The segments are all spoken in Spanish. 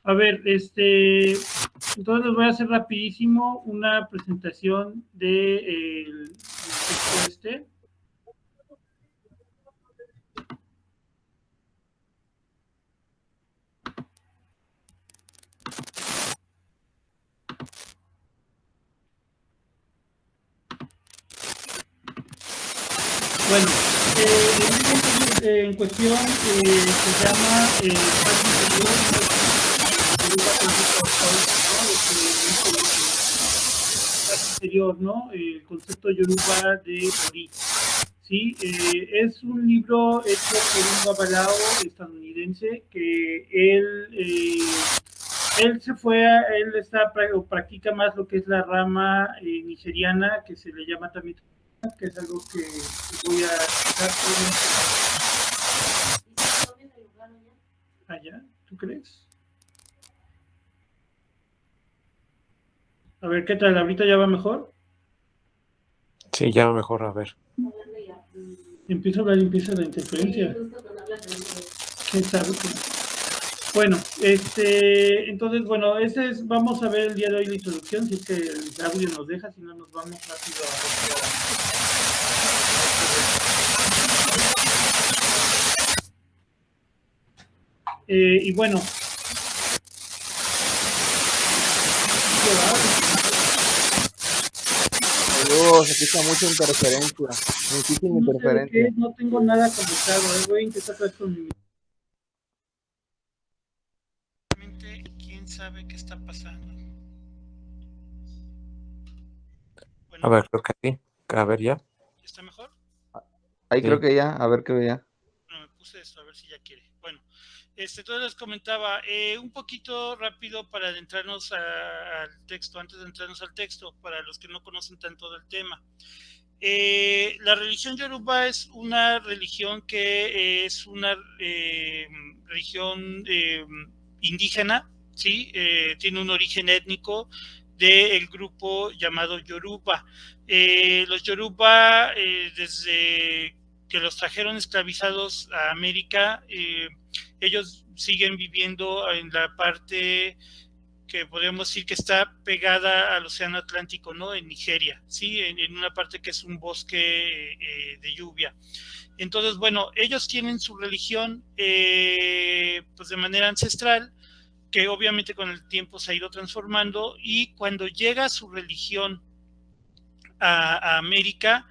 A ver, entonces les voy a hacer rapidísimo una presentación de el texto Bueno, el libro en cuestión se llama Paz Interior, ¿no? El concepto Yoruba de Ori. Sí, es un libro hecho por un babalao estadounidense que él se fue, él está o practica más lo que es la rama nigeriana, que se le llama también, que es algo que voy a explicar. Allá, ¿tú crees? A ver, ¿qué tal? ¿Ahorita ya va mejor? Sí, ya va mejor, a ver. Empiezo la limpieza de la interferencia. ¿Quién sabe? Bueno, entonces, bueno, vamos a ver el día de hoy la introducción, si es que el audio nos deja, si no nos vamos rápido y bueno. Se escucha mucha interferencia, muchísima interferencia. Sé no tengo nada conectado, voy a intentar otra vez con mi... ¿Quién sabe qué está pasando? Bueno, a ver, creo que sí. A ver, ya. ¿está mejor? Ahí Sí. creo que ya, a ver qué ya. No, me puse esto, a ver si ya quiere. Bueno, entonces les comentaba un poquito rápido para adentrarnos al texto, antes de entrarnos al texto, para los que no conocen tanto del tema. La religión Yoruba es una religión que es una religión indígena, ¿sí? Tiene un origen étnico del grupo llamado Yoruba. Los Yoruba, desde que los trajeron esclavizados a América, ellos siguen viviendo en la parte que podríamos decir que está pegada al océano Atlántico, ¿no? En Nigeria, ¿sí? En una parte que es un bosque de lluvia. Entonces, bueno, ellos tienen su religión pues de manera ancestral, que obviamente con el tiempo se ha ido transformando, y cuando llega su religión a América,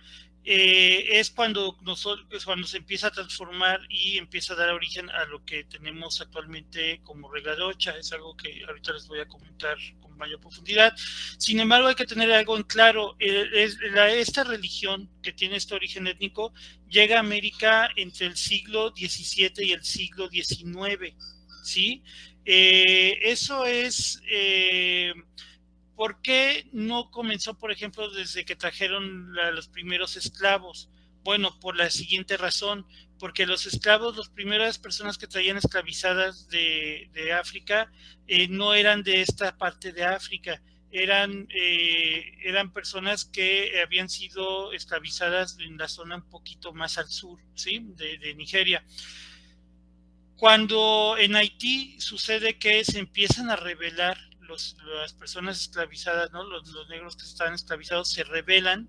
es cuando se empieza a transformar y empieza a dar origen a lo que tenemos actualmente como regla de Ocha. Es algo que ahorita les voy a comentar con mayor profundidad. Sin embargo, hay que tener algo en claro. Esta religión que tiene este origen étnico llega a América entre el siglo XVII y el siglo XIX, ¿sí? Eso es... ¿Por qué no comenzó, por ejemplo, desde que trajeron los primeros esclavos? Bueno, por la siguiente razón, porque los esclavos, las primeras personas que traían esclavizadas de África, no eran de esta parte de África, eran personas que habían sido esclavizadas en la zona un poquito más al sur, ¿sí? de Nigeria. Cuando en Haití sucede que se empiezan a rebelar las personas esclavizadas, ¿no? Los negros que estaban esclavizados se rebelan,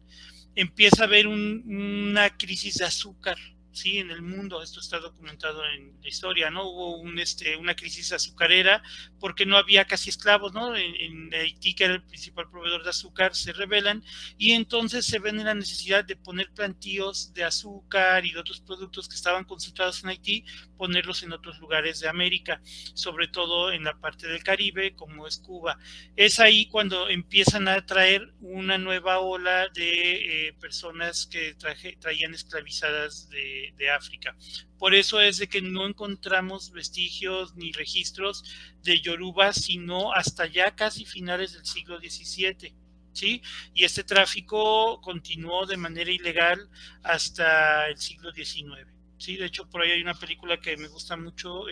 empieza a haber una crisis de azúcar, ¿sí? En el mundo. Esto está documentado en la historia, ¿no? Hubo una crisis azucarera porque no había casi esclavos, ¿no? En Haití, que era el principal proveedor de azúcar, se rebelan y entonces se ven en la necesidad de poner plantíos de azúcar y de otros productos que estaban concentrados en Haití, ponerlos en otros lugares de América, sobre todo en la parte del Caribe, como es Cuba. Es ahí cuando empiezan a traer una nueva ola de personas que traían esclavizadas de África. Por eso es de que no encontramos vestigios ni registros de Yoruba, sino hasta ya casi finales del siglo XVII. ¿Sí? Y este tráfico continuó de manera ilegal hasta el siglo XIX. ¿Sí? De hecho, por ahí hay una película que me gusta mucho,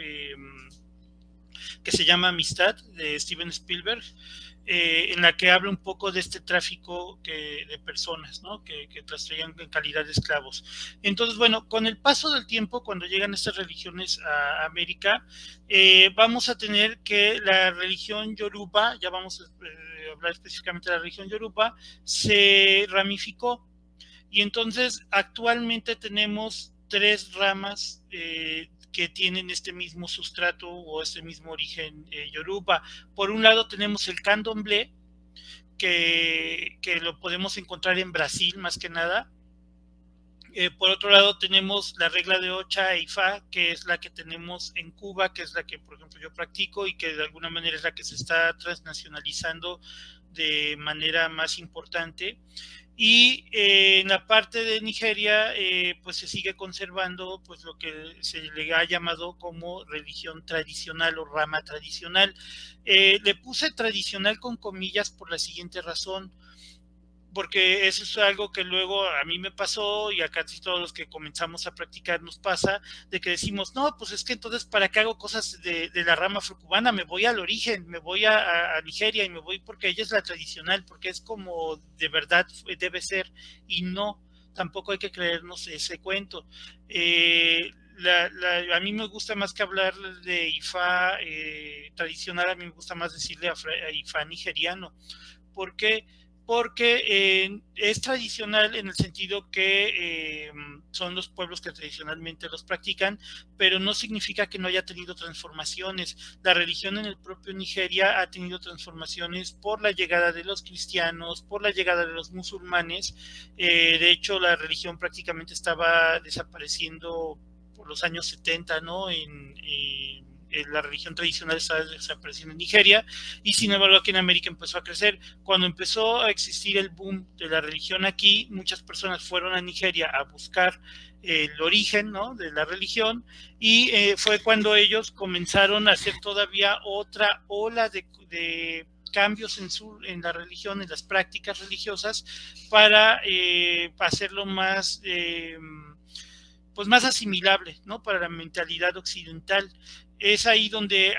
que se llama Amistad, de Steven Spielberg, en la que habla un poco de este tráfico de personas, ¿no? que las traían en calidad de esclavos. Entonces, bueno, con el paso del tiempo, cuando llegan estas religiones a América, vamos a tener que la religión Yoruba, ya vamos a hablar específicamente de la religión Yoruba, se ramificó. Y entonces actualmente tenemos 3 ramas que tienen este mismo sustrato o este mismo origen yoruba. Por un lado tenemos el candomblé, que lo podemos encontrar en Brasil más que nada. Por otro lado tenemos la regla de Ocha e Ifá, que es la que tenemos en Cuba, que es la que, por ejemplo, yo practico y que de alguna manera es la que se está transnacionalizando de manera más importante. Y en la parte de Nigeria, pues se sigue conservando pues lo que se le ha llamado como religión tradicional o rama tradicional. Le puse tradicional con comillas por la siguiente razón, porque eso es algo que luego a mí me pasó y a casi todos los que comenzamos a practicar nos pasa, de que decimos, no, pues es que entonces para qué hago cosas de la rama afrocubana, me voy al origen, me voy a Nigeria y me voy porque ella es la tradicional, porque es como de verdad debe ser, y no, tampoco hay que creernos ese cuento. A mí me gusta más que hablar de Ifá tradicional, a mí me gusta más decirle a Ifá nigeriano. ¿Por qué? Porque es tradicional en el sentido que son los pueblos que tradicionalmente los practican, pero no significa que no haya tenido transformaciones. La religión en el propio Nigeria ha tenido transformaciones por la llegada de los cristianos, por la llegada de los musulmanes. De hecho, la religión prácticamente estaba desapareciendo por los años 70, ¿no? La religión tradicional estaba desapareciendo en Nigeria, y sin embargo aquí en América empezó a crecer. Cuando empezó a existir el boom de la religión aquí, muchas personas fueron a Nigeria a buscar el origen, ¿no?, de la religión, y fue cuando ellos comenzaron a hacer todavía otra ola de cambios en la religión, en las prácticas religiosas, para hacerlo más pues más asimilable, ¿no?, para la mentalidad occidental. Es ahí donde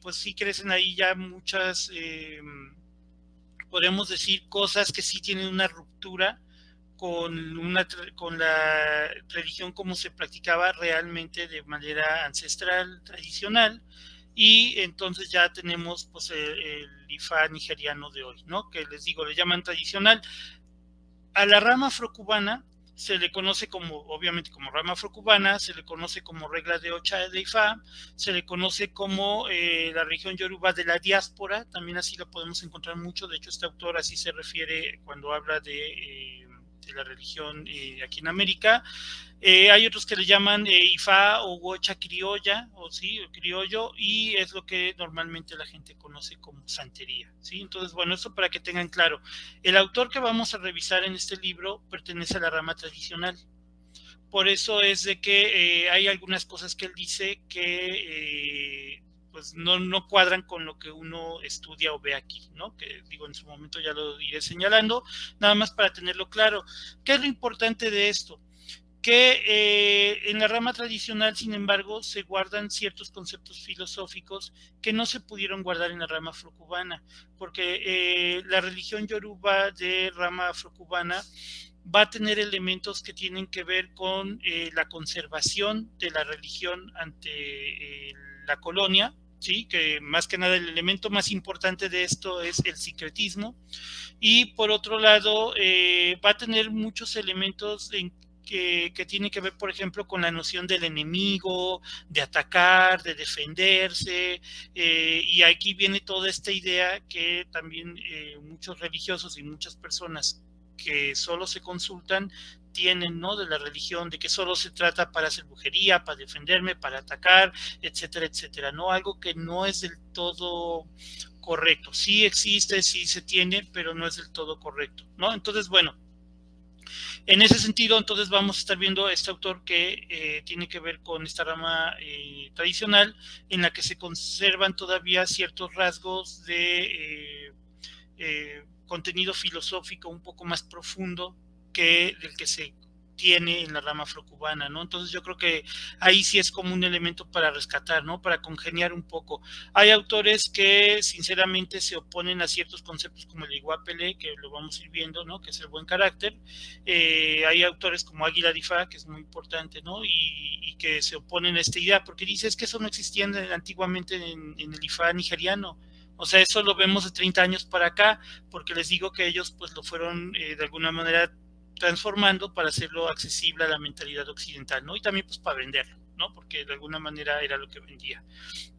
pues sí crecen ahí ya muchas, podemos decir, cosas que sí tienen una ruptura con la religión como se practicaba realmente de manera ancestral, tradicional, y entonces ya tenemos pues el Ifá nigeriano de hoy, ¿no?, que les digo, le llaman tradicional. A la rama afrocubana se le conoce como, obviamente, como rama afrocubana, se le conoce como regla de Ocha de Ifá, se le conoce como la región yoruba de la diáspora, también así la podemos encontrar mucho. De hecho, este autor así se refiere cuando habla de la religión aquí en América. Hay otros que le llaman Ifá o Ocha criolla, o sí, o criollo, y es lo que normalmente la gente conoce como santería, ¿sí? Entonces, bueno, eso para que tengan claro. El autor que vamos a revisar en este libro pertenece a la rama tradicional. Por eso es de que hay algunas cosas que él dice que pues no cuadran con lo que uno estudia o ve aquí, ¿no? Que digo, en su momento ya lo iré señalando, nada más para tenerlo claro. ¿Qué es lo importante de esto? Que en la rama tradicional, sin embargo, se guardan ciertos conceptos filosóficos que no se pudieron guardar en la rama afrocubana, porque la religión yoruba de rama afrocubana va a tener elementos que tienen que ver con la conservación de la religión ante la colonia, ¿sí? Que más que nada el elemento más importante de esto es el sincretismo, y por otro lado va a tener muchos elementos que tiene que ver, por ejemplo, con la noción del enemigo, de atacar, de defenderse, y aquí viene toda esta idea que también muchos religiosos y muchas personas que solo se consultan tienen, ¿no?, de la religión, de que solo se trata para hacer brujería, para defenderme, para atacar, etcétera, etcétera, ¿no? Algo que no es del todo correcto. Sí existe, sí se tiene, pero no es del todo correcto, ¿no? Entonces, bueno, en ese sentido, entonces vamos a estar viendo a este autor que tiene que ver con esta rama tradicional, en la que se conservan todavía ciertos rasgos de contenido filosófico un poco más profundo que el que se tiene en la rama afrocubana, ¿no? Entonces yo creo que ahí sí es como un elemento para rescatar, ¿no? Para congeniar un poco. Hay autores que sinceramente se oponen a ciertos conceptos como el iguapele, que lo vamos a ir viendo, ¿no? Que es el buen carácter. Hay autores como Águila Difá, que es muy importante, ¿no? Y que se oponen a esta idea, porque dice, es que eso no existía antiguamente en el Ifá nigeriano. O sea, eso lo vemos de 30 años para acá, porque les digo que ellos pues lo fueron de alguna manera transformando para hacerlo accesible a la mentalidad occidental, ¿no? Y también pues para venderlo, ¿no? Porque de alguna manera era lo que vendía.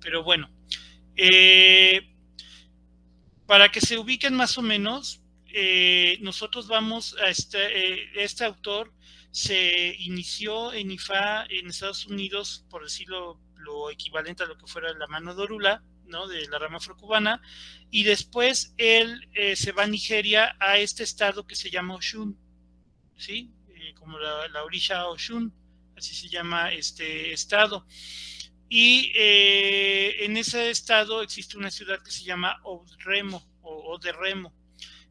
Pero bueno, para que se ubiquen más o menos, nosotros vamos a este autor se inició en IFA en Estados Unidos, por decirlo lo equivalente a lo que fuera la mano de Orula, ¿no? De la rama afrocubana, y después él se va a Nigeria, a este estado que se llama Oshun, ¿sí? Como la orisha Oshun, así se llama este estado. Y en ese estado existe una ciudad que se llama Odremo, o Oderremo.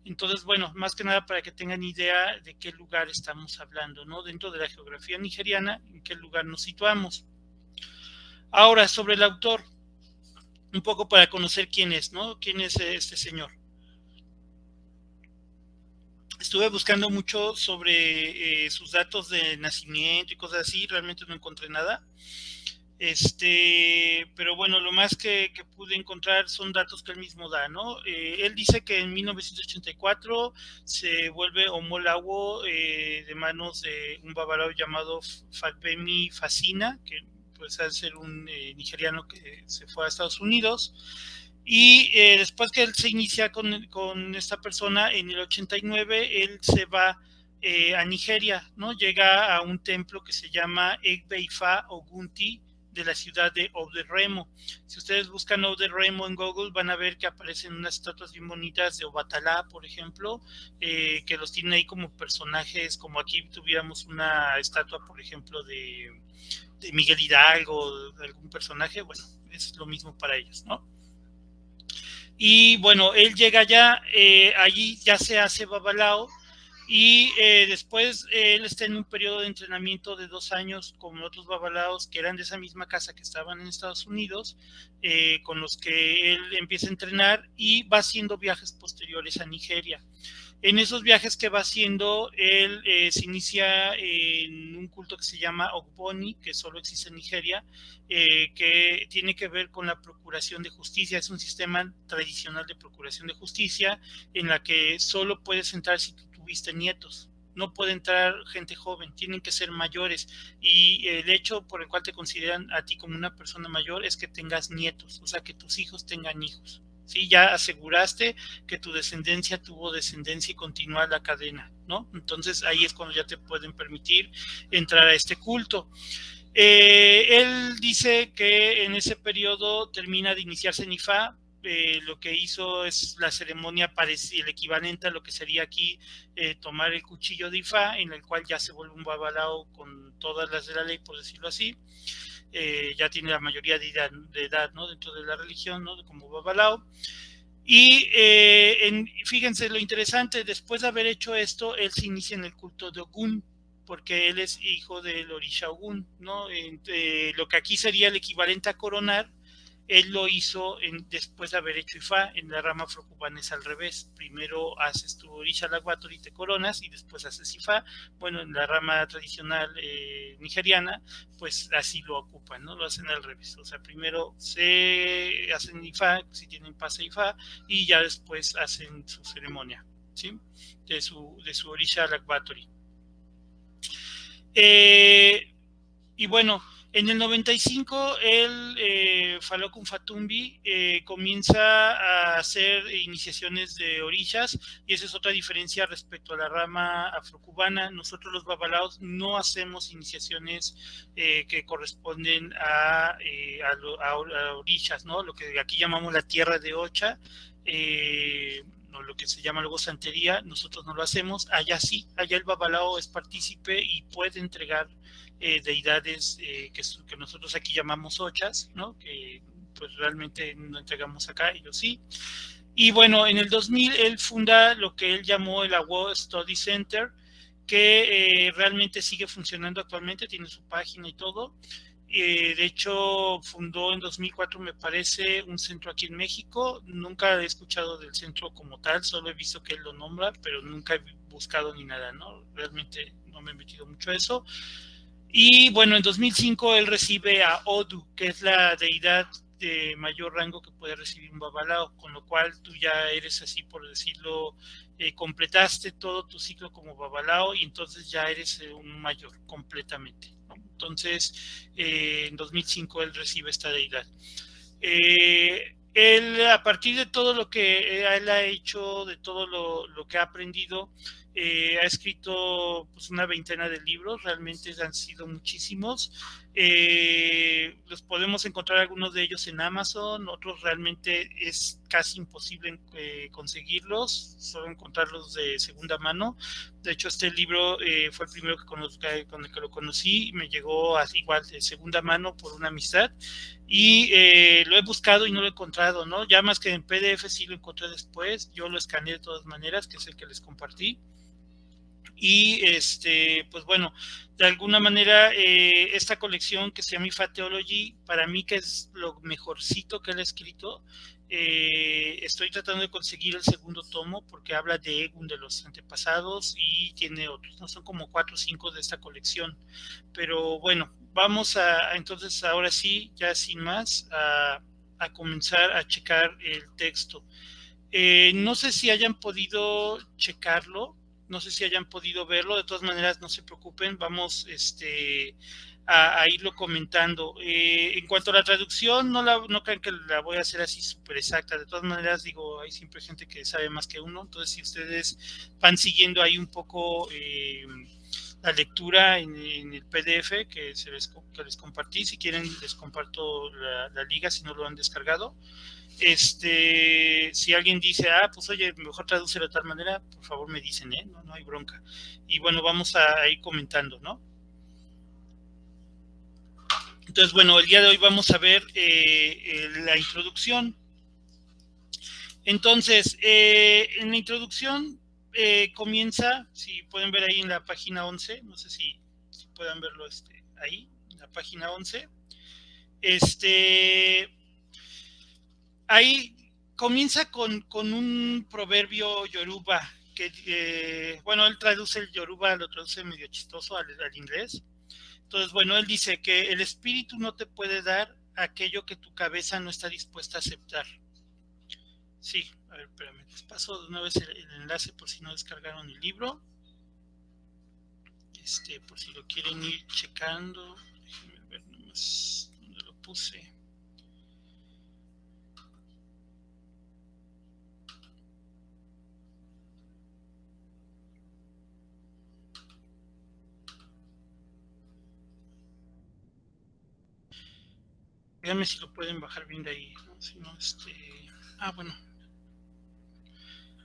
Entonces, bueno, más que nada para que tengan idea de qué lugar estamos hablando, ¿no? Dentro de la geografía nigeriana, en qué lugar nos situamos. Ahora, sobre el autor, un poco para conocer quién es, ¿no? ¿Quién es este señor? Estuve buscando mucho sobre sus datos de nacimiento y cosas así, realmente no encontré nada. Pero bueno, lo más que pude encontrar son datos que él mismo da, ¿no? Él dice que en 1984 se vuelve homólago de manos de un babalao llamado Fagbemi Fasina, que pues al ser un nigeriano que se fue a Estados Unidos. Y después que él se inicia con esta persona, en el 89 él se va a Nigeria, ¿no? Llega a un templo que se llama Egbe-Ifa Ogunti, de la ciudad de Oderremo. Si ustedes buscan Oderremo en Google, van a ver que aparecen unas estatuas bien bonitas de Obatalá, por ejemplo, que los tienen ahí como personajes, como aquí tuviéramos una estatua, por ejemplo, de Miguel Hidalgo, de algún personaje. Bueno, es lo mismo para ellos, ¿no? Y bueno, él llega allá, allí ya se hace babalao, y después él está en un periodo de entrenamiento de 2 años con otros babalaos que eran de esa misma casa que estaban en Estados Unidos, con los que él empieza a entrenar y va haciendo viajes posteriores a Nigeria. En esos viajes que va haciendo, él se inicia en un culto que se llama Ogboni, que solo existe en Nigeria, que tiene que ver con la procuración de justicia. Es un sistema tradicional de procuración de justicia en la que solo puedes entrar si tú tuviste nietos. No puede entrar gente joven, tienen que ser mayores, y el hecho por el cual te consideran a ti como una persona mayor es que tengas nietos, o sea, que tus hijos tengan hijos. ¿Sí? Ya aseguraste que tu descendencia tuvo descendencia y continúa la cadena, ¿no? Entonces ahí es cuando ya te pueden permitir entrar a este culto. Él dice que en ese periodo termina de iniciarse en Ifá. Lo que hizo es la ceremonia parecida, el equivalente a lo que sería aquí tomar el cuchillo de Ifá, en el cual ya se vuelve un babalao con todas las de la ley, por decirlo así. Ya tiene la mayoría de edad, ¿no? Dentro de la religión, ¿no? Como babalao. Y fíjense lo interesante, después de haber hecho esto, él se inicia en el culto de Ogún, porque él es hijo del orisha Ogún, ¿no? Lo que aquí sería el equivalente a coronar, él lo hizo después de haber hecho Ifá. En la rama afrocubana es al revés, primero haces tu orisha laguatori y te coronas y después haces Ifá. Bueno, en la rama tradicional nigeriana, pues así lo ocupan, ¿no? Lo hacen al revés, o sea, primero se hacen Ifá, si tienen pase Ifá, y ya después hacen su ceremonia, ¿sí? De su orisha laguatori. Y bueno, en el 95, Falokun Fatumbi comienza a hacer iniciaciones de orishas, y esa es otra diferencia respecto a la rama afrocubana. Nosotros los babalaos no hacemos iniciaciones que corresponden a orishas, ¿no? Lo que aquí llamamos la tierra de Ocha, o lo que se llama luego santería, nosotros no lo hacemos. Allá sí, allá el babalao es partícipe y puede entregar deidades que nosotros aquí llamamos ochas, ¿no? Que pues realmente no entregamos acá, ellos sí. Y bueno, en el 2000 él funda lo que él llamó el Awo Study Center, que realmente sigue funcionando actualmente, tiene su página y todo. De hecho, fundó en 2004, me parece, un centro aquí en México. Nunca he escuchado del centro como tal, solo he visto que él lo nombra, pero nunca he buscado ni nada, ¿no? Realmente no me he metido mucho a eso. Y bueno, en 2005 él recibe a Odu, que es la deidad de mayor rango que puede recibir un babalao, con lo cual tú ya eres, así por decirlo, completaste todo tu ciclo como babalao y entonces ya eres un mayor completamente, ¿no? Entonces, en 2005 él recibe esta deidad. Él, a partir de todo lo que él ha hecho, de todo lo que ha aprendido, ha escrito pues una veintena de libros, realmente han sido muchísimos. Los podemos encontrar algunos de ellos en Amazon, otros realmente es casi imposible conseguirlos, solo encontrarlos de segunda mano. De hecho, este libro fue el primero con el que lo conocí, me llegó así, igual de segunda mano por una amistad. Y lo he buscado y no lo he encontrado, ¿no? Ya más que en PDF sí lo encontré después, yo lo escaneé de todas maneras, que es el que les compartí. Y pues bueno, de alguna manera esta colección que se llama Ifa Theology, para mí que es lo mejorcito que él ha escrito. Estoy tratando de conseguir el segundo tomo porque habla de Egun, de los antepasados, y tiene otros, no son como 4 o 5 de esta colección, pero bueno, vamos a entonces ahora sí, ya sin más, a comenzar a checar el texto. No sé si hayan podido checarlo, no sé si hayan podido verlo, de todas maneras no se preocupen, vamos a irlo comentando. En cuanto a la traducción, no crean que la voy a hacer así súper exacta, de todas maneras digo, hay siempre gente que sabe más que uno, entonces si ustedes van siguiendo ahí un poco la lectura en el PDF que les compartí, si quieren les comparto la liga si no lo han descargado. Si alguien dice, pues oye, mejor traduce de tal manera, por favor me dicen, no hay bronca. Y bueno, vamos a ir comentando, ¿no? Entonces, bueno, el día de hoy vamos a ver la introducción. Entonces, en la introducción comienza, si pueden ver ahí en la página 11, no sé si puedan verlo ahí, en la página 11. Ahí comienza con un proverbio yoruba, que, bueno, él traduce el yoruba, lo traduce medio chistoso al inglés. Entonces, bueno, él dice que el espíritu no te puede dar aquello que tu cabeza no está dispuesta a aceptar. Sí, a ver, espérame, les paso de una vez el enlace por si no descargaron el libro. Por si lo quieren ir checando. Déjenme ver nomás dónde lo puse. Díganme si lo pueden bajar bien de ahí, ¿no? Si no, bueno.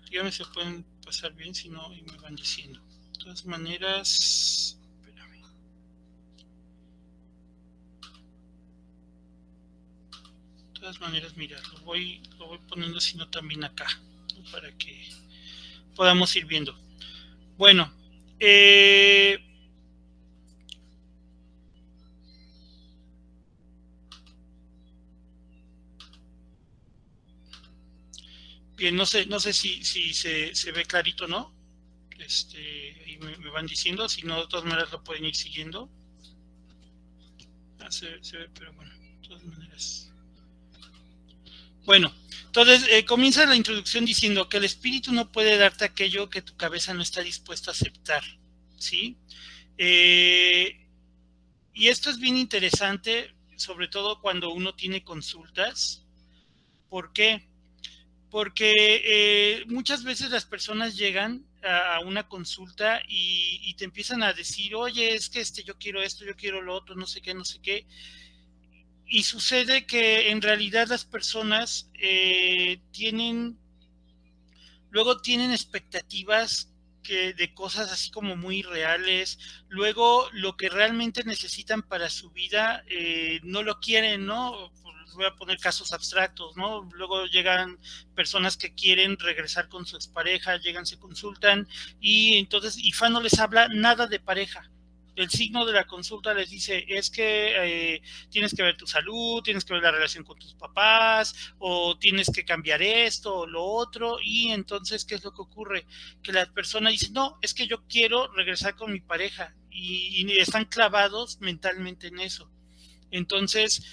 Díganme si lo pueden pasar bien, si no, y me van diciendo. De todas maneras, espérame. De todas maneras, mira, lo voy poniendo, si no, también acá, ¿no? Para que podamos ir viendo. Bueno, bien, no sé si se ve clarito, ¿no? Ahí me van diciendo, si no, de todas maneras lo pueden ir siguiendo. Se ve, pero bueno, de todas maneras. Bueno, entonces comienza la introducción diciendo que el espíritu no puede darte aquello que tu cabeza no está dispuesta a aceptar, ¿sí? Y esto es bien interesante, sobre todo cuando uno tiene consultas. ¿Por qué? Porque muchas veces las personas llegan a una consulta y te empiezan a decir, oye, es que yo quiero esto, yo quiero lo otro, no sé qué, no sé qué. Y sucede que en realidad las personas luego tienen expectativas de cosas así como muy reales, luego lo que realmente necesitan para su vida no lo quieren, ¿no? voy a poner casos abstractos, ¿no? Luego llegan personas que quieren regresar con su expareja, llegan, se consultan y entonces IFA no les habla nada de pareja. El signo de la consulta les dice, es que tienes que ver tu salud, tienes que ver la relación con tus papás, o tienes que cambiar esto o lo otro, y entonces, ¿qué es lo que ocurre? Que la persona dice, no, es que yo quiero regresar con mi pareja, y están clavados mentalmente en eso. Entonces,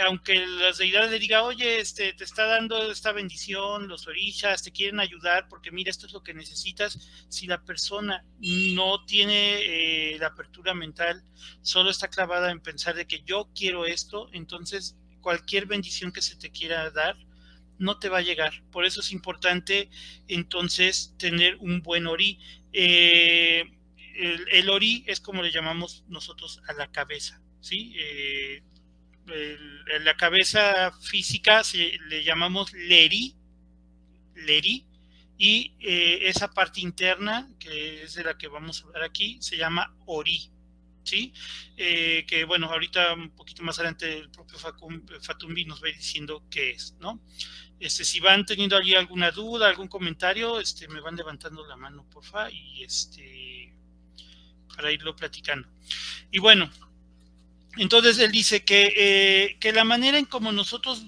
aunque las deidades le diga, oye, te está dando esta bendición, los orishas te quieren ayudar porque mira, esto es lo que necesitas, si la persona no tiene la apertura mental, solo está clavada en pensar de que yo quiero esto, entonces cualquier bendición que se te quiera dar no te va a llegar. Por eso es importante entonces tener un buen ori. El ori es como le llamamos nosotros a la cabeza, ¿sí? La cabeza física le llamamos leri, y esa parte interna, que es de la que vamos a hablar aquí, se llama ori, ¿sí? Que bueno, ahorita un poquito más adelante el propio Fatumbi nos va a ir diciendo qué es, ¿no? Si van teniendo allí alguna duda, algún comentario, me van levantando la mano, porfa, y para irlo platicando. Y bueno, entonces él dice que la manera en como nosotros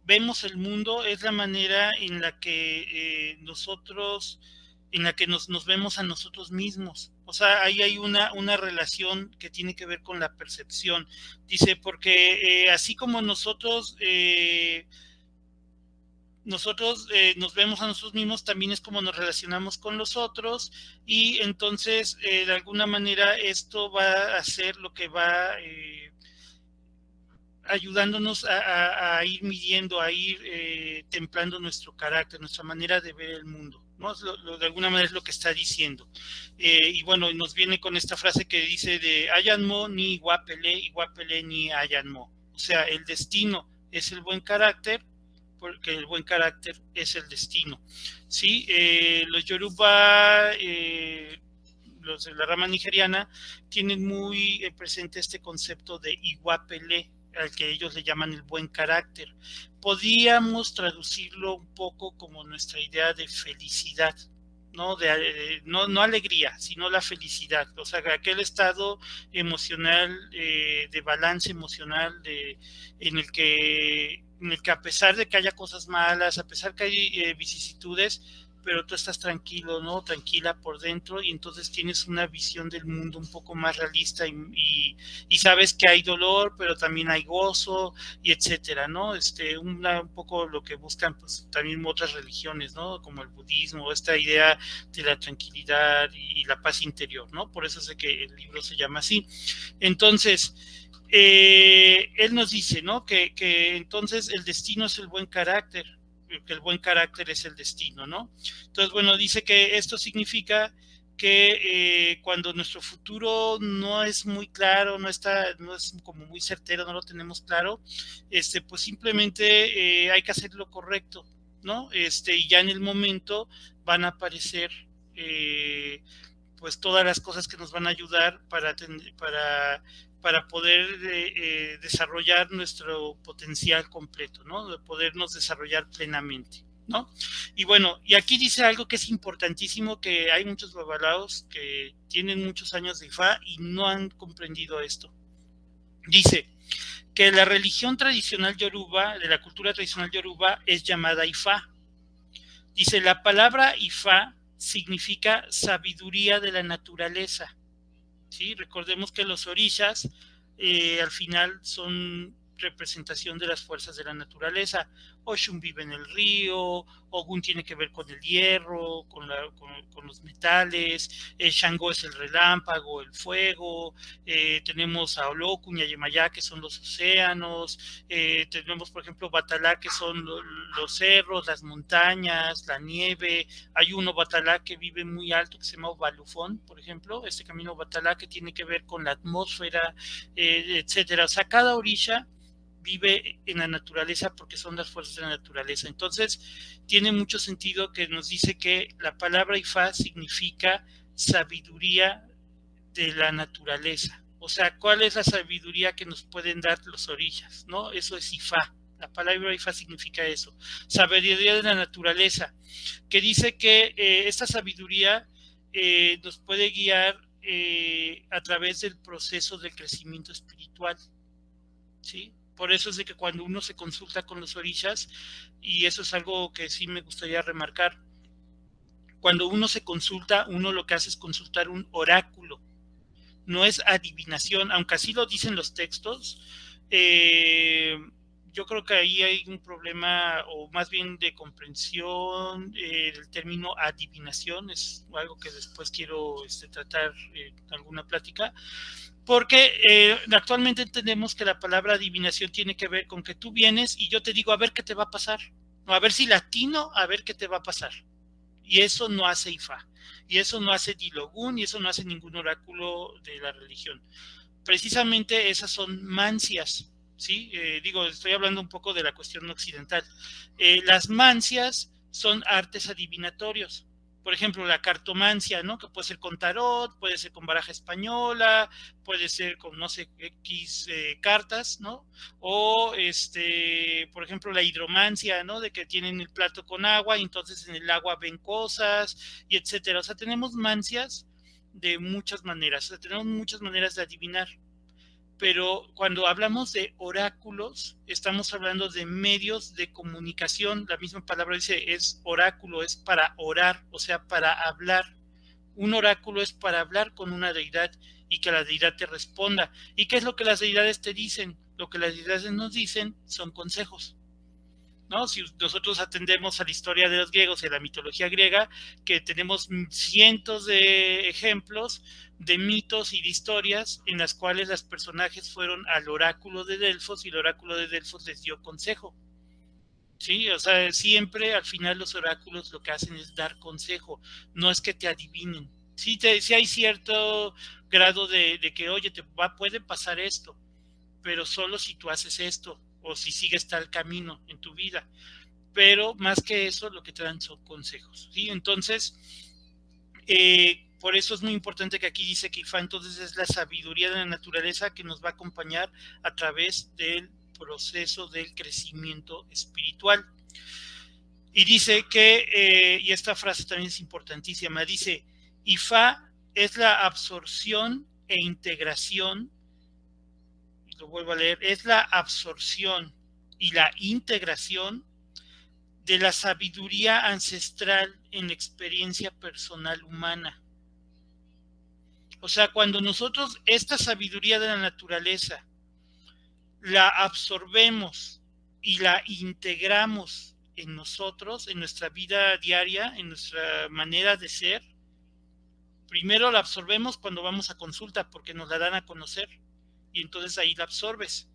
vemos el mundo es la manera en la que nos vemos a nosotros mismos. O sea, ahí hay una relación que tiene que ver con la percepción. Dice, porque así como nosotros nos vemos a nosotros mismos, también es como nos relacionamos con los otros, y entonces de alguna manera esto va a ser lo que va ayudándonos a ir midiendo, a ir templando nuestro carácter, nuestra manera de ver el mundo, ¿no? De alguna manera es lo que está diciendo. Y bueno, nos viene con esta frase que dice de Ayanmo ni Iguapele ni Ayanmo. O sea, el destino es el buen carácter, porque el buen carácter es el destino, ¿sí? Los Yoruba, los de la rama nigeriana, tienen muy presente este concepto de Iguapele, al que ellos le llaman el buen carácter. Podríamos traducirlo un poco como nuestra idea de felicidad, ¿no? No alegría, sino la felicidad, o sea, aquel estado emocional, de balance emocional, en el que a pesar de que haya cosas malas, a pesar que hay vicisitudes, pero tú estás tranquilo, ¿no? Tranquila por dentro, y entonces tienes una visión del mundo un poco más realista, y sabes que hay dolor, pero también hay gozo, y etcétera, ¿no? Un poco lo que buscan pues también otras religiones, ¿no? Como el budismo, esta idea de la tranquilidad y la paz interior, ¿no? Por eso es de que el libro se llama así. Entonces, él nos dice, ¿no? Que entonces el destino es el buen carácter, que el buen carácter es el destino, ¿no? Entonces, bueno, dice que esto significa que cuando nuestro futuro no es muy claro, no es como muy certero, no lo tenemos claro, pues simplemente hay que hacer lo correcto, ¿no? Y ya en el momento van a aparecer pues todas las cosas que nos van a ayudar para poder desarrollar nuestro potencial completo, ¿no? De podernos desarrollar plenamente, ¿no? Y bueno, y aquí dice algo que es importantísimo, que hay muchos babalaos que tienen muchos años de Ifá y no han comprendido esto. Dice que la religión tradicional yoruba, de la cultura tradicional yoruba, es llamada Ifá. Dice, la palabra Ifá significa sabiduría de la naturaleza, ¿sí? Recordemos que los orishas al final son representación de las fuerzas de la naturaleza. Oshun vive en el río, Ogun tiene que ver con el hierro, con los metales, Shango es el relámpago, el fuego, tenemos a Olokun y a Yemayá, que son los océanos, tenemos por ejemplo Batalá, que son los cerros, las montañas, la nieve. Hay uno Batalá que vive muy alto, que se llama Balufón, por ejemplo, este camino Batalá que tiene que ver con la atmósfera, etcétera. O sea, cada orisha vive en la naturaleza porque son las fuerzas de la naturaleza. Entonces, tiene mucho sentido que nos dice que la palabra Ifá significa sabiduría de la naturaleza. O O sea, ¿cuál es la sabiduría que nos pueden dar los orillas? ¿No? Eso es Ifá. La palabra Ifá significa eso. Sabiduría de la naturaleza, que dice que esta sabiduría nos puede guiar a través del proceso del crecimiento espiritual, ¿sí? Por eso es de que cuando uno se consulta con los orishas, y eso es algo que sí me gustaría remarcar, cuando uno se consulta, uno lo que hace es consultar un oráculo, no es adivinación, aunque así lo dicen los textos. Yo creo que ahí hay un problema, o más bien de comprensión del término adivinación, es algo que después quiero tratar en alguna plática, porque actualmente entendemos que la palabra adivinación tiene que ver con que tú vienes y yo te digo a ver qué te va a pasar, o a ver si latino, a ver qué te va a pasar. Y eso no hace Ifá, y eso no hace Dilogún, y eso no hace ningún oráculo de la religión. Precisamente esas son mancias, ¿sí? Estoy hablando un poco de la cuestión occidental. Las mancias son artes adivinatorios. Por ejemplo, la cartomancia, ¿no? Que puede ser con tarot, puede ser con baraja española, puede ser con, no sé, X cartas, ¿no? O, por ejemplo, la hidromancia, ¿no? De que tienen el plato con agua y entonces en el agua ven cosas, y etcétera. O sea, tenemos mancias de muchas maneras, o sea, tenemos muchas maneras de adivinar. Pero cuando hablamos de oráculos, estamos hablando de medios de comunicación. La misma palabra dice, es oráculo, es para orar, o sea, para hablar. Un oráculo es para hablar con una deidad y que la deidad te responda. ¿Y qué es lo que las deidades te dicen? Lo que las deidades nos dicen son consejos, ¿no? Si nosotros atendemos a la historia de los griegos y a la mitología griega, que tenemos cientos de ejemplos de mitos y de historias en las cuales los personajes fueron al oráculo de Delfos y el oráculo de Delfos les dio consejo. Sí, o sea, siempre al final los oráculos lo que hacen es dar consejo, no es que te adivinen. Sí, hay cierto grado de que, oye, puede pasar esto, pero solo si tú haces esto o si sigues tal camino en tu vida. Pero más que eso, lo que te dan son consejos, ¿sí? Entonces, por eso es muy importante que aquí dice que Ifá entonces es la sabiduría de la naturaleza que nos va a acompañar a través del proceso del crecimiento espiritual. Y dice que, y esta frase también es importantísima, dice, Ifá es la absorción e integración, y lo vuelvo a leer, es la absorción y la integración de la sabiduría ancestral en la experiencia personal humana. O sea, cuando nosotros esta sabiduría de la naturaleza la absorbemos y la integramos en nosotros, en nuestra vida diaria, en nuestra manera de ser, primero la absorbemos cuando vamos a consulta porque nos la dan a conocer y entonces ahí la absorbes.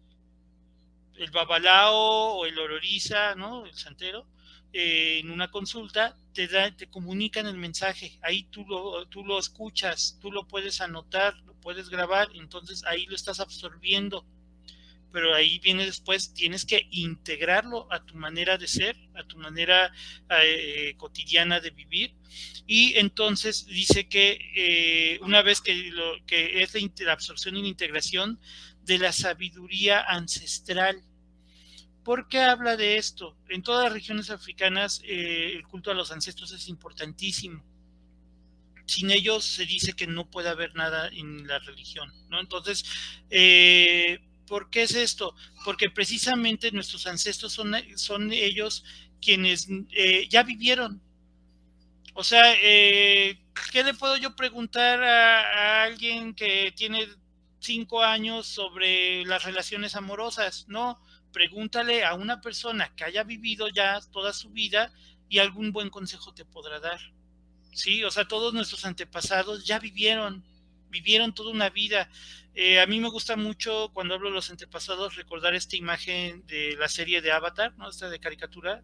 El babalao o el ororiza, ¿no? El santero, en una consulta te comunican el mensaje, ahí tú lo escuchas, tú lo puedes anotar, lo puedes grabar, entonces ahí lo estás absorbiendo, pero ahí viene después, tienes que integrarlo a tu manera de ser, a tu manera cotidiana de vivir, y entonces dice que una vez que es la absorción y la integración de la sabiduría ancestral. ¿Por qué habla de esto? En todas las regiones africanas el culto a los ancestros es importantísimo. Sin ellos se dice que no puede haber nada en la religión, ¿no? Entonces, ¿por qué es esto? Porque precisamente nuestros ancestros son ellos quienes ya vivieron. O sea, ¿qué le puedo yo preguntar a alguien que tiene 5 años sobre las relaciones amorosas? No, pregúntale a una persona que haya vivido ya toda su vida y algún buen consejo te podrá dar. Sí, o sea, todos nuestros antepasados ya vivieron toda una vida. A mí me gusta mucho cuando hablo de los antepasados recordar esta imagen de la serie de Avatar, ¿no? Esta de caricatura.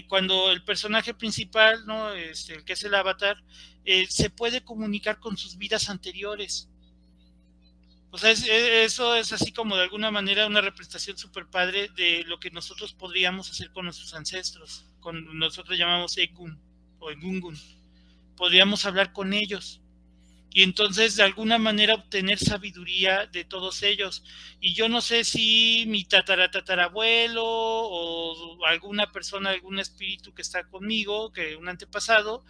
Cuando el personaje principal, ¿no? El que es el avatar, se puede comunicar con sus vidas anteriores. O sea, eso es así como de alguna manera una representación súper padre de lo que nosotros podríamos hacer con nuestros ancestros. Nosotros llamamos Egun o Egungun. Podríamos hablar con ellos. y entonces de alguna manera obtener sabiduría de todos ellos. Y yo no sé si mi tatarabuelo o alguna persona, algún espíritu que está conmigo, que un antepasado,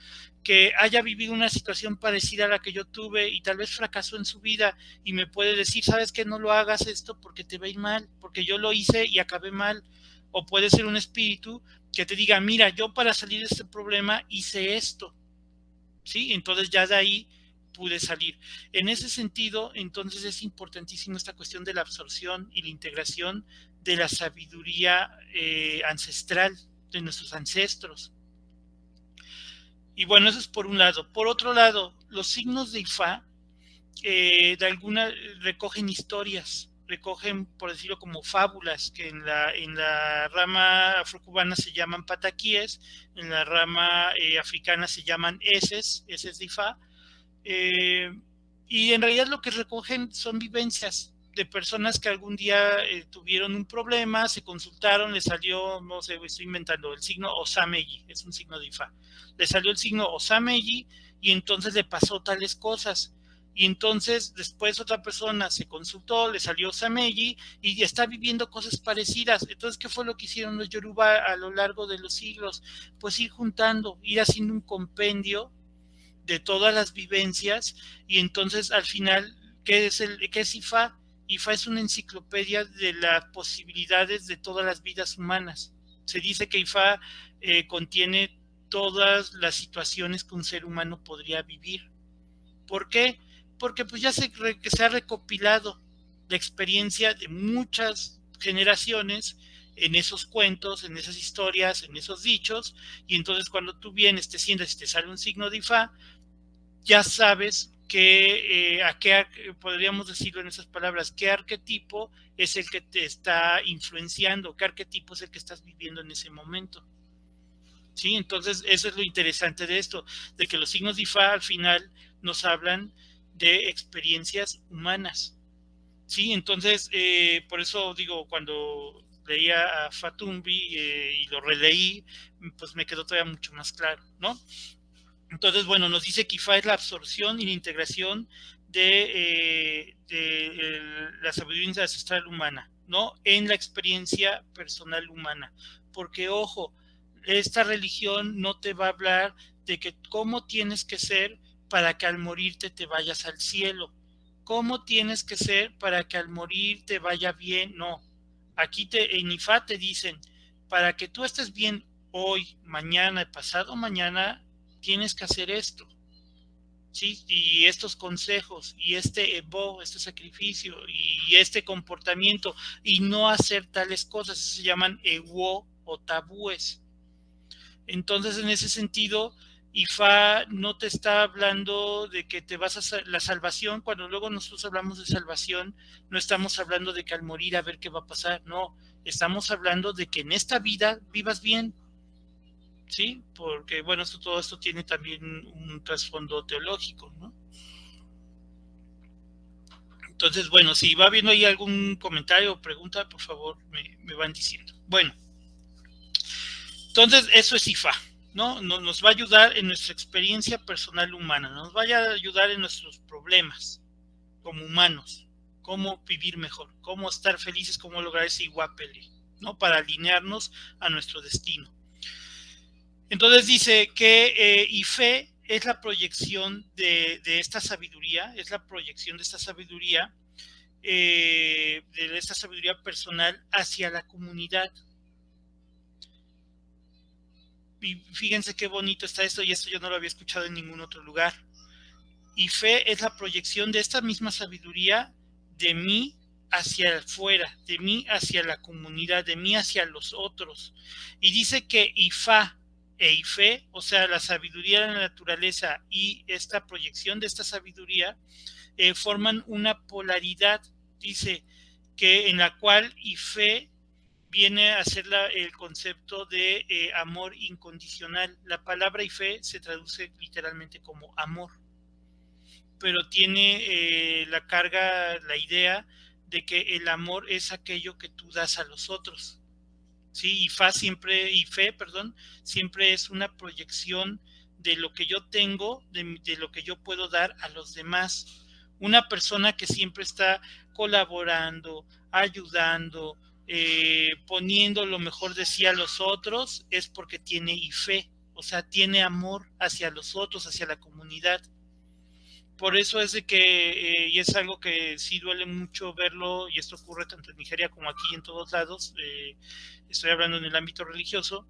que haya vivido una situación parecida a la que yo tuve y tal vez fracasó en su vida y me puede decir, sabes que no lo hagas esto porque te va a ir mal, porque yo lo hice y acabé mal. O puede ser un espíritu que te diga, mira, yo para salir de este problema hice esto, ¿sí? Entonces ya de ahí pude salir. En ese sentido, entonces es importantísimo esta cuestión de la absorción y la integración de la sabiduría ancestral de nuestros ancestros. Y bueno, eso es por un lado. Por otro lado, los signos de Ifá de alguna recogen historias, recogen, por decirlo, como fábulas, que en la rama afrocubana se llaman pataquíes, en la rama africana se llaman eses de Ifá, eh, y en realidad lo que recogen son vivencias de personas que algún día tuvieron un problema, se consultaron, le salió, no sé, estoy inventando, el signo Osameyi, es un signo de Ifá, le salió el signo Osameyi y entonces le pasó tales cosas. Y entonces después otra persona se consultó, le salió Osameyi y está viviendo cosas parecidas. Entonces, ¿qué fue lo que hicieron los Yoruba a lo largo de los siglos? Pues ir juntando, ir haciendo un compendio de todas las vivencias y entonces al final, ¿qué es IFA? IFA es una enciclopedia de las posibilidades de todas las vidas humanas. Se dice que IFA contiene todas las situaciones que un ser humano podría vivir. ¿Por qué? Porque pues ya se ha recopilado la experiencia de muchas generaciones en esos cuentos, en esas historias, en esos dichos, y entonces cuando tú vienes, te sientas y te sale un signo de Ifá, ya sabes que, podríamos decirlo en esas palabras, qué arquetipo es el que te está influenciando, qué arquetipo es el que estás viviendo en ese momento. ¿Sí? Entonces, eso es lo interesante de esto, de que los signos de Ifá al final nos hablan de experiencias humanas. ¿Sí? Entonces, por eso digo, cuando leía a Fatumbi y lo releí, pues me quedó todavía mucho más claro, ¿no? Entonces, bueno, nos dice que IFA es la absorción y la integración de la sabiduría ancestral humana, ¿no? En la experiencia personal humana. Porque, ojo, esta religión no te va a hablar de que cómo tienes que ser para que al morirte te vayas al cielo. ¿Cómo tienes que ser para que al morir te vaya bien? No. Aquí en IFA te dicen, para que tú estés bien hoy, mañana, pasado mañana, tienes que hacer esto, ¿sí? Y estos consejos, y este sacrificio, y este comportamiento, y no hacer tales cosas, se llaman ewo o tabúes. Entonces, en ese sentido, IFA no te está hablando de que te vas a la salvación, cuando luego nosotros hablamos de salvación, no estamos hablando de que al morir a ver qué va a pasar, no, estamos hablando de que en esta vida vivas bien, ¿sí? Porque, bueno, todo esto tiene también un trasfondo teológico, ¿no? Entonces, bueno, si va viendo ahí algún comentario o pregunta, por favor, me van diciendo. Bueno, entonces eso es IFA, ¿no? Nos va a ayudar en nuestra experiencia personal humana, nos va a ayudar en nuestros problemas como humanos, cómo vivir mejor, cómo estar felices, cómo lograr ese iguapele, ¿no? Para alinearnos a nuestro destino. Entonces dice que Ife es la proyección de esta sabiduría, es la proyección de esta sabiduría personal hacia la comunidad. Y fíjense qué bonito está esto, y esto yo no lo había escuchado en ningún otro lugar. Ife es la proyección de esta misma sabiduría de mí hacia afuera, de mí hacia la comunidad, de mí hacia los otros. Y dice que Ifá e Ife, o sea, la sabiduría de la naturaleza y esta proyección de esta sabiduría, forman una polaridad, dice, que en la cual Ife viene a ser el concepto de amor incondicional. La palabra Ife se traduce literalmente como amor, pero tiene la carga, la idea de que el amor es aquello que tú das a los otros. Sí, y fe, siempre es una proyección de lo que yo tengo, de lo que yo puedo dar a los demás. Una persona que siempre está colaborando, ayudando, poniendo lo mejor de sí a los otros, es porque tiene fe, o sea, tiene amor hacia los otros, hacia la comunidad. Por eso es de que, y es algo que sí duele mucho verlo, y esto ocurre tanto en Nigeria como aquí en todos lados, estoy hablando en el ámbito religioso,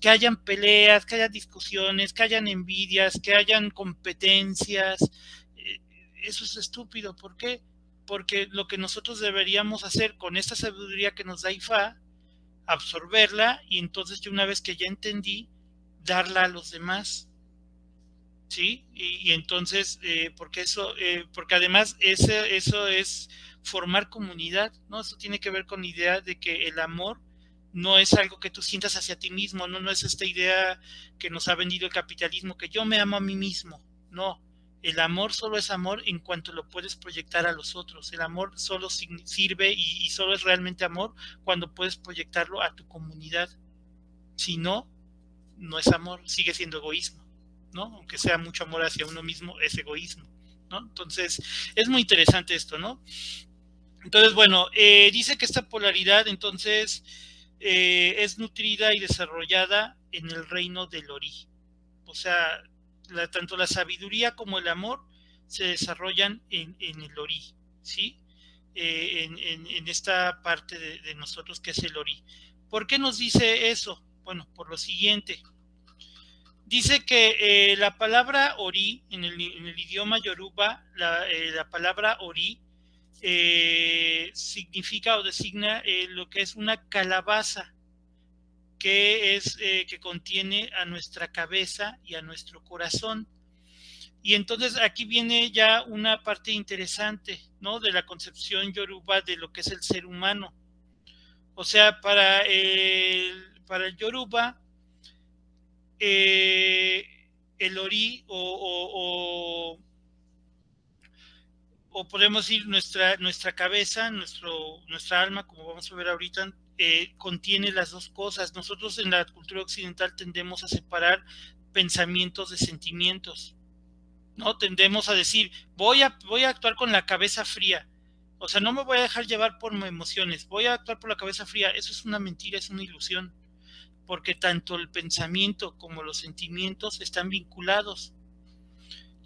que hayan peleas, que haya discusiones, que hayan envidias, que hayan competencias. Eso es estúpido. ¿Por qué? Porque lo que nosotros deberíamos hacer con esta sabiduría que nos da Ifá, absorberla, y entonces yo, una vez que ya entendí, darla a los demás. ¿Sí? Y entonces, porque además eso es formar comunidad, ¿no? Eso tiene que ver con la idea de que el amor no es algo que tú sientas hacia ti mismo, no es esta idea que nos ha vendido el capitalismo, que yo me amo a mí mismo, no. El amor solo es amor en cuanto lo puedes proyectar a los otros. El amor solo sirve y solo es realmente amor cuando puedes proyectarlo a tu comunidad. Si no, no es amor, sigue siendo egoísmo, ¿no? Aunque sea mucho amor hacia uno mismo, es egoísmo, ¿no? Entonces, es muy interesante esto, ¿no? Entonces, bueno, dice que esta polaridad, entonces, es nutrida y desarrollada en el reino del Ori. O sea, tanto la sabiduría como el amor se desarrollan en el Ori, ¿sí? En esta parte de nosotros que es el Ori. ¿Por qué nos dice eso? Bueno, por lo siguiente. Dice que la palabra Ori, en el idioma Yoruba, la palabra Ori significa o designa lo que es una calabaza, que contiene a nuestra cabeza y a nuestro corazón. Y entonces aquí viene ya una parte interesante, ¿no? De la concepción yoruba de lo que es el ser humano. O sea, para el yoruba, el Ori o podemos decir nuestra cabeza, nuestra alma, como vamos a ver ahorita, contiene las dos cosas. Nosotros en la cultura occidental tendemos a separar pensamientos de sentimientos, ¿no? Tendemos a decir, voy a actuar con la cabeza fría. O sea, no me voy a dejar llevar por mis emociones, voy a actuar por la cabeza fría. Eso es una mentira, es una ilusión, porque tanto el pensamiento como los sentimientos están vinculados.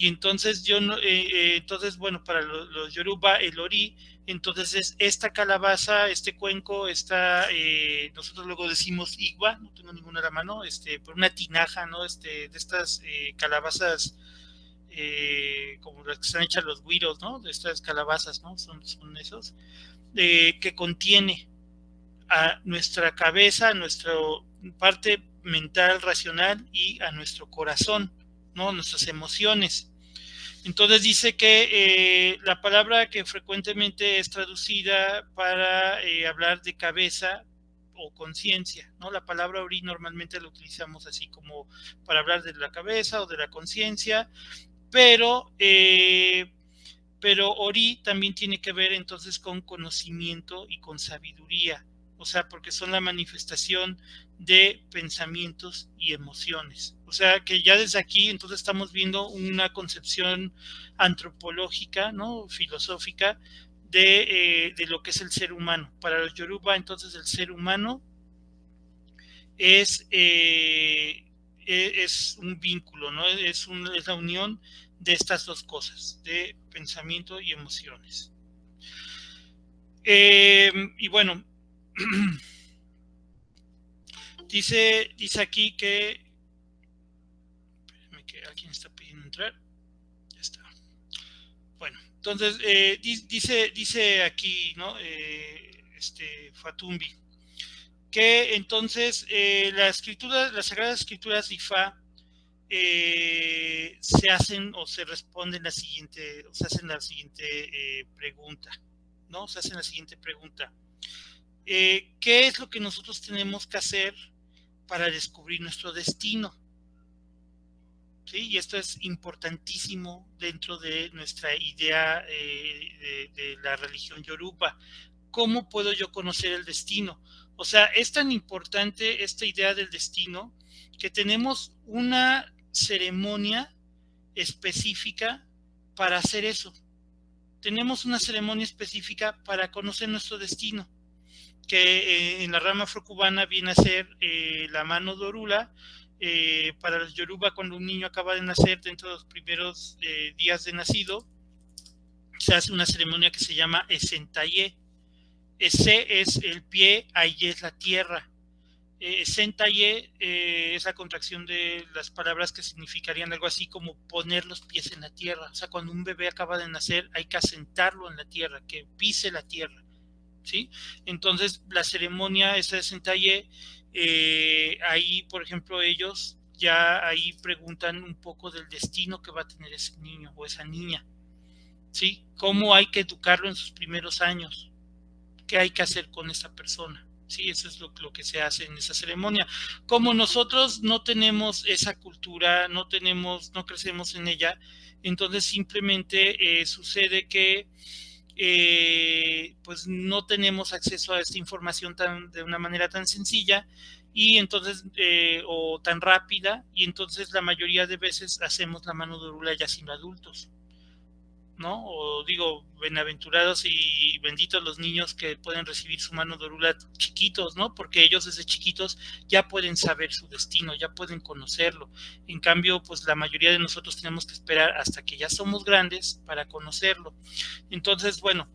Y entonces entonces, bueno, para los Yoruba, el Ori, entonces es esta calabaza, este cuenco, nosotros luego decimos igua, no tengo ninguna a la mano, por una tinaja, ¿no? De estas calabazas, como las que están hechas los güiros, ¿no? De estas calabazas, ¿no? Son esos, que contiene a nuestra cabeza, a nuestra parte mental, racional, y a nuestro corazón, ¿no? Nuestras emociones. Entonces dice que la palabra que frecuentemente es traducida para hablar de cabeza o conciencia, ¿no? La palabra Ori normalmente la utilizamos así como para hablar de la cabeza o de la conciencia, pero Ori también tiene que ver entonces con conocimiento y con sabiduría, o sea, porque son la manifestación de pensamientos y emociones. O sea, que ya desde aquí entonces estamos viendo una concepción antropológica, ¿no? Filosófica de lo que es el ser humano. Para los Yoruba, entonces, el ser humano es un vínculo, ¿no? Es la unión de estas dos cosas, de pensamiento y emociones. Y bueno, dice aquí que alguien está pidiendo entrar. Ya está. Bueno, entonces dice aquí, ¿no? Fatumbi, que entonces las Sagradas Escrituras de Ifá se hacen o se responden la siguiente, o se hacen la siguiente pregunta, ¿no? Se hacen la siguiente pregunta. ¿Qué es lo que nosotros tenemos que hacer para descubrir nuestro destino? ¿Sí? Y esto es importantísimo dentro de nuestra idea de la religión yoruba. ¿Cómo puedo yo conocer el destino? O sea, es tan importante esta idea del destino que tenemos una ceremonia específica para hacer eso. Tenemos una ceremonia específica para conocer nuestro destino, que en la rama afrocubana viene a ser la mano dorula. Para los yoruba, cuando un niño acaba de nacer, dentro de los primeros días de nacido, se hace una ceremonia que se llama Esentaye. Ese es el pie, ahí es la tierra. Esentaye es la contracción de las palabras que significarían algo así como poner los pies en la tierra. O sea, cuando un bebé acaba de nacer, hay que asentarlo en la tierra, que pise la tierra, ¿sí? Entonces, la ceremonia esa de Esentaye, ahí, por ejemplo, ellos ya ahí preguntan un poco del destino que va a tener ese niño o esa niña, ¿sí? ¿Cómo hay que educarlo en sus primeros años? ¿Qué hay que hacer con esa persona? Sí, eso es lo que se hace en esa ceremonia. Como nosotros no tenemos esa cultura, no crecemos en ella, entonces simplemente sucede que pues no tenemos acceso a esta información de una manera tan sencilla y entonces o tan rápida, y entonces la mayoría de veces hacemos la mano dorula ya siendo adultos, ¿no? O digo, bienaventurados y benditos los niños que pueden recibir su mano dorula chiquitos, ¿no? Porque ellos desde chiquitos ya pueden saber su destino, ya pueden conocerlo. En cambio, pues la mayoría de nosotros tenemos que esperar hasta que ya somos grandes para conocerlo. Entonces, bueno,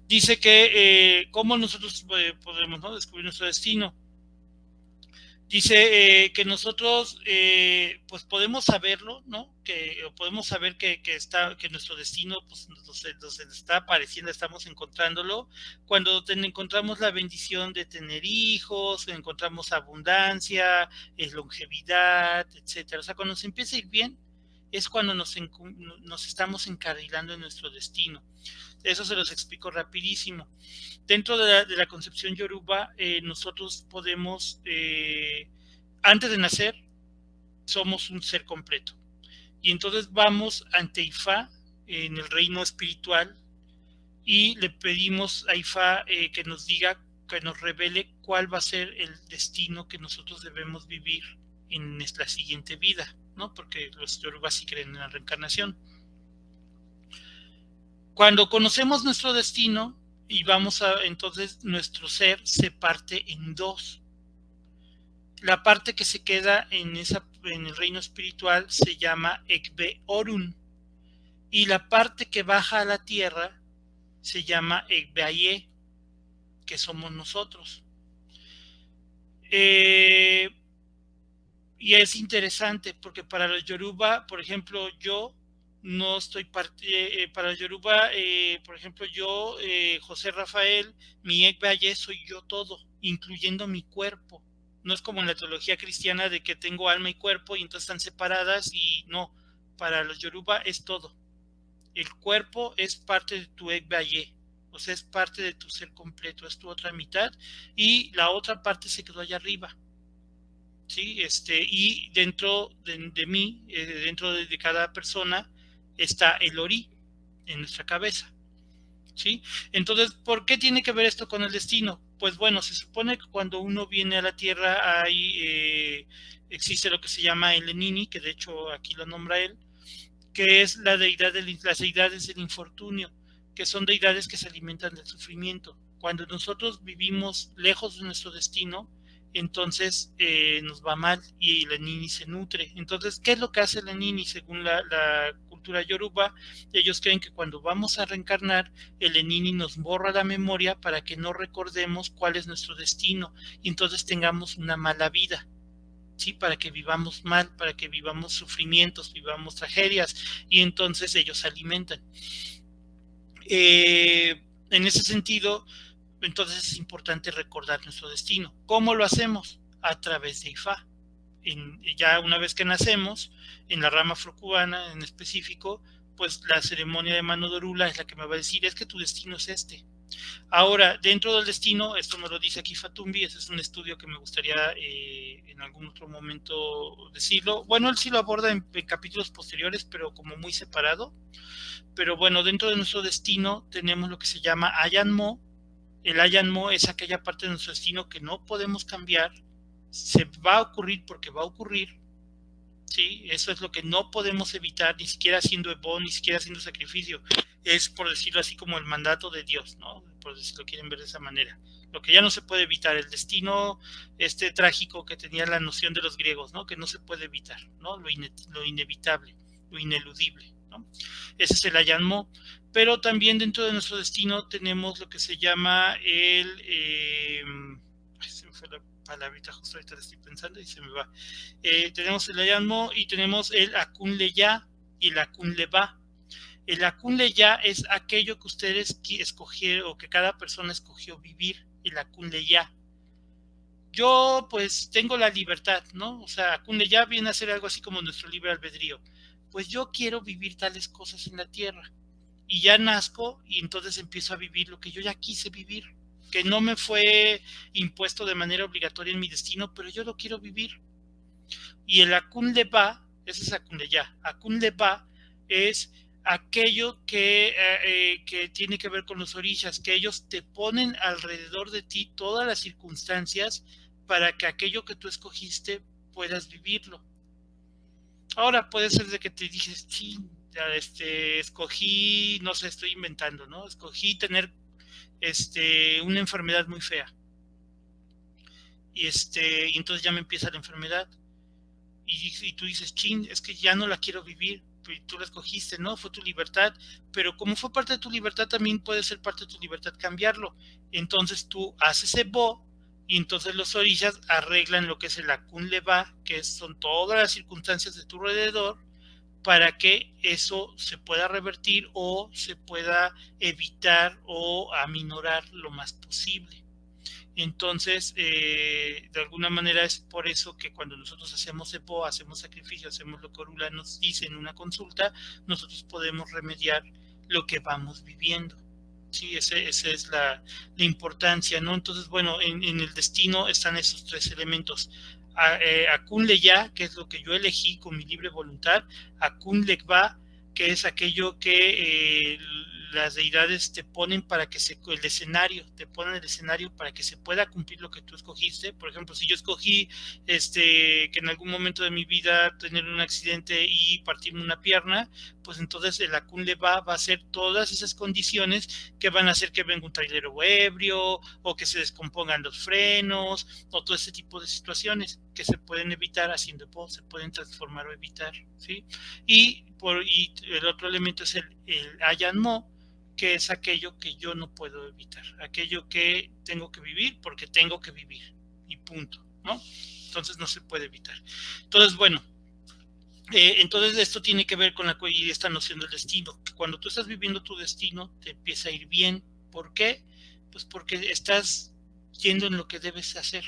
dice que cómo nosotros podemos, ¿no?, descubrir nuestro destino. Dice que nosotros pues podemos saberlo, ¿no? Que podemos saber que nuestro destino pues nos está apareciendo, estamos encontrándolo cuando encontramos la bendición de tener hijos, encontramos abundancia, longevidad, etcétera. O sea, cuando nos empieza a ir bien es cuando nos estamos encarrilando en nuestro destino. Eso se los explico rapidísimo. Dentro de la concepción yoruba, nosotros podemos, antes de nacer, somos un ser completo. Y entonces vamos ante Ifá en el reino espiritual y le pedimos a Ifá que nos diga, que nos revele cuál va a ser el destino que nosotros debemos vivir en nuestra siguiente vida, ¿no? Porque los yorubas sí creen en la reencarnación. Cuando conocemos nuestro destino, y entonces nuestro ser se parte en dos. La parte que se queda en el reino espiritual se llama Ekbe Orun, y la parte que baja a la tierra se llama Ekbe Aye, que somos nosotros. Y es interesante porque para los yoruba, por ejemplo, yo no estoy para el yoruba, por ejemplo, yo, José Rafael, mi Ekbe Aye soy yo todo, incluyendo mi cuerpo. No es como en la teología cristiana de que tengo alma y cuerpo y entonces están separadas, y no, para los yoruba es todo. El cuerpo es parte de tu Ekbe Aye, o sea, es parte de tu ser completo, es tu otra mitad, y la otra parte se quedó allá arriba. Sí, y dentro de mí, dentro de cada persona, está el Ori en nuestra cabeza, ¿sí? Entonces, ¿por qué tiene que ver esto con el destino? Pues bueno, se supone que cuando uno viene a la Tierra existe lo que se llama el Enini, que de hecho aquí lo nombra él, que es las deidades del infortunio, que son deidades que se alimentan del sufrimiento. Cuando nosotros vivimos lejos de nuestro destino, entonces nos va mal y el Enini se nutre. Entonces, ¿qué es lo que hace el Enini? Según la cultura yoruba, ellos creen que cuando vamos a reencarnar, el Enini nos borra la memoria para que no recordemos cuál es nuestro destino y entonces tengamos una mala vida. ¿Sí? Para que vivamos mal, para que vivamos sufrimientos, vivamos tragedias, y entonces ellos se alimentan. En ese sentido, entonces es importante recordar nuestro destino. ¿Cómo lo hacemos? A través de Ifá. Ya una vez que nacemos, en la rama afrocubana en específico, pues la ceremonia de mano dorula es la que me va a decir, es que tu destino es este. Ahora, dentro del destino, esto me lo dice aquí Fatumbi, ese es un estudio que me gustaría en algún otro momento decirlo. Bueno, él sí lo aborda en capítulos posteriores, pero como muy separado. Pero bueno, dentro de nuestro destino tenemos lo que se llama Ayanmo. El Ayanmo es aquella parte de nuestro destino que no podemos cambiar, se va a ocurrir porque va a ocurrir, ¿sí? Eso es lo que no podemos evitar, ni siquiera haciendo ebon, ni siquiera haciendo sacrificio. Es, por decirlo así, como el mandato de Dios, ¿no? Por si lo quieren ver de esa manera. Lo que ya no se puede evitar, el destino trágico que tenía la noción de los griegos, ¿no? Que no se puede evitar, ¿no? Lo inevitable, lo ineludible, ¿no? Ese es el Ayanmo. Pero también dentro de nuestro destino tenemos lo que se llama se me fue la palabrita, justo ahorita la estoy pensando y se me va. Tenemos el Ayanmo y tenemos el Akun Leya y el Akun Leba. El Akun Leya es aquello que ustedes escogieron o que cada persona escogió vivir, el Akun Leya. Yo pues tengo la libertad, ¿no? O sea, Akun Leya viene a ser algo así como nuestro libre albedrío. Pues yo quiero vivir tales cosas en la tierra. Y ya nazco y entonces empiezo a vivir lo que yo ya quise vivir, que no me fue impuesto de manera obligatoria en mi destino, pero yo lo quiero vivir. Y el Akun Leba, ese es Akun Leya. Akun Leba es aquello que tiene que ver con los orishas, que ellos te ponen alrededor de ti todas las circunstancias para que aquello que tú escogiste puedas vivirlo. Ahora puede ser de que te dices, sí, escogí, no sé, estoy inventando, ¿no? Escogí tener una enfermedad muy fea. Y y entonces ya me empieza la enfermedad. Y tú dices, chin, es que ya no la quiero vivir. Tú la escogiste, ¿no? Fue tu libertad. Pero como fue parte de tu libertad, también puede ser parte de tu libertad cambiarlo. Entonces tú haces ebo y entonces los orishas arreglan lo que es el Akun Leba, que son todas las circunstancias de tu alrededor, para que eso se pueda revertir o se pueda evitar o aminorar lo más posible. Entonces, de alguna manera es por eso que cuando nosotros hacemos EPO, hacemos sacrificio, hacemos lo que Orula nos dice en una consulta, nosotros podemos remediar lo que vamos viviendo. Sí, esa es la importancia, ¿no? Entonces, bueno, en el destino están esos tres elementos. Akun Leya, que es lo que yo elegí con mi libre voluntad, Akun Legba, que es aquello que las deidades te ponen para que el escenario, te ponen el escenario para que se pueda cumplir lo que tú escogiste. Por ejemplo, si yo escogí que en algún momento de mi vida tener un accidente y partirme una pierna, pues entonces el Akun Leba va a hacer todas esas condiciones que van a hacer que venga un trailero ebrio o que se descompongan los frenos o todo ese tipo de situaciones que se pueden evitar haciendo EPO, se pueden transformar o evitar, ¿sí? Y el otro elemento es el Ayanmo, que es aquello que yo no puedo evitar, aquello que tengo que vivir porque tengo que vivir y punto, ¿no? Entonces no se puede evitar. Entonces, bueno, entonces esto tiene que ver con esta noción del destino, que cuando tú estás viviendo tu destino te empieza a ir bien. ¿Por qué? Pues porque estás yendo en lo que debes hacer,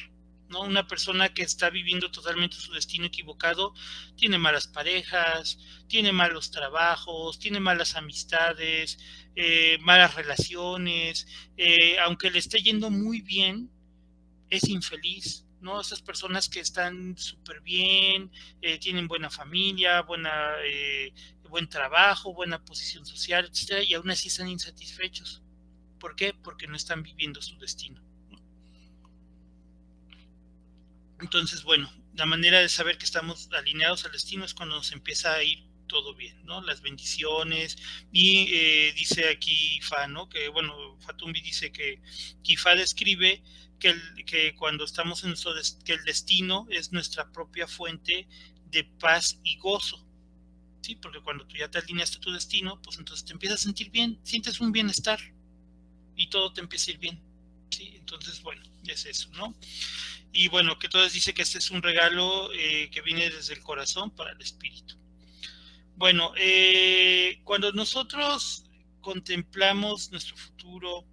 ¿no? Una persona que está viviendo totalmente su destino equivocado tiene malas parejas, tiene malos trabajos, tiene malas amistades, malas relaciones, aunque le esté yendo muy bien, es infeliz, ¿no? Esas personas que están súper bien, tienen buena familia, buen trabajo, buena posición social, etcétera, y aún así están insatisfechos. ¿Por qué? Porque no están viviendo su destino. Entonces, bueno, la manera de saber que estamos alineados al destino es cuando nos empieza a ir todo bien, ¿no? Las bendiciones. Y dice aquí Ifa, ¿no? Que, bueno, Fatumbi dice que Ifa describe que cuando estamos en que el destino es nuestra propia fuente de paz y gozo, ¿sí? Porque cuando tú ya te alineaste a tu destino, pues entonces te empiezas a sentir bien, sientes un bienestar y todo te empieza a ir bien, ¿sí? Entonces, bueno, es eso, ¿no? Y bueno, que entonces dice que este es un regalo que viene desde el corazón para el espíritu. Bueno, cuando nosotros contemplamos nuestro futuro,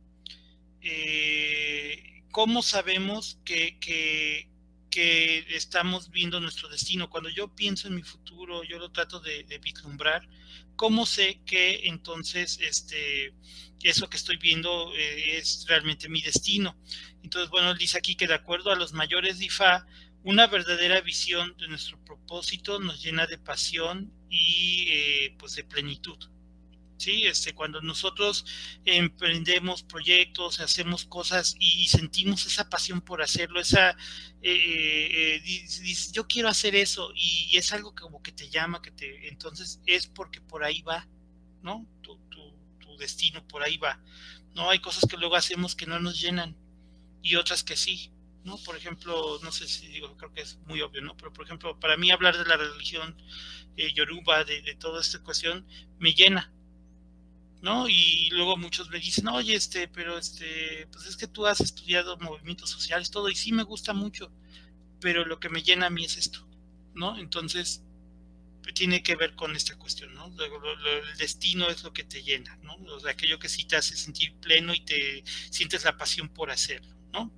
¿cómo sabemos que estamos viendo nuestro destino? Cuando yo pienso en mi futuro, yo lo trato de vislumbrar. ¿Cómo sé que entonces eso que estoy viendo es realmente mi destino? Entonces, bueno, dice aquí que de acuerdo a los mayores de Ifá, una verdadera visión de nuestro propósito nos llena de pasión y pues de plenitud, ¿sí? Cuando nosotros emprendemos proyectos, hacemos cosas y sentimos esa pasión por hacerlo, dices, yo quiero hacer eso y es algo como que te llama, entonces es porque por ahí va, ¿no? Tu destino por ahí va, ¿no? Hay cosas que luego hacemos que no nos llenan y otras que sí, ¿no? Por ejemplo, no sé si digo, creo que es muy obvio, ¿no? Pero por ejemplo, para mí hablar de la religión yoruba, de toda esta cuestión, me llena, ¿no? Y luego muchos me dicen, oye, pero pues es que tú has estudiado movimientos sociales, todo, y sí me gusta mucho, pero lo que me llena a mí es esto, ¿no? Entonces, tiene que ver con esta cuestión, ¿no? El destino es lo que te llena, ¿no? O sea, aquello que sí te hace sentir pleno y te sientes la pasión por hacerlo, ¿no?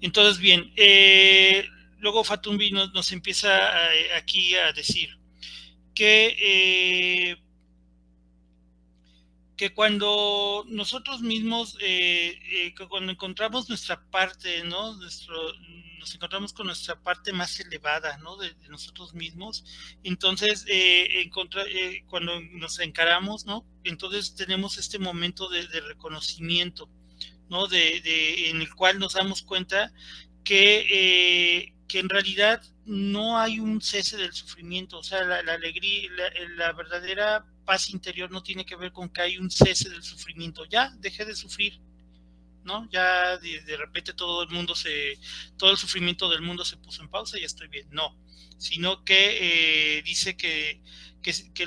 Entonces, bien, luego Fatumbi nos empieza aquí a decir que cuando nosotros mismos, cuando encontramos nuestra parte, ¿no? Nos encontramos con nuestra parte más elevada, ¿no? De nosotros mismos, entonces, cuando nos encaramos, ¿no? Entonces tenemos este momento de reconocimiento, ¿no? En el cual nos damos cuenta que en realidad no hay un cese del sufrimiento, o sea, la alegría, la verdadera paz interior no tiene que ver con que hay un cese del sufrimiento, ya dejé de sufrir, ¿no? Ya de repente todo el sufrimiento del mundo se puso en pausa y ya estoy bien, no, sino que dice que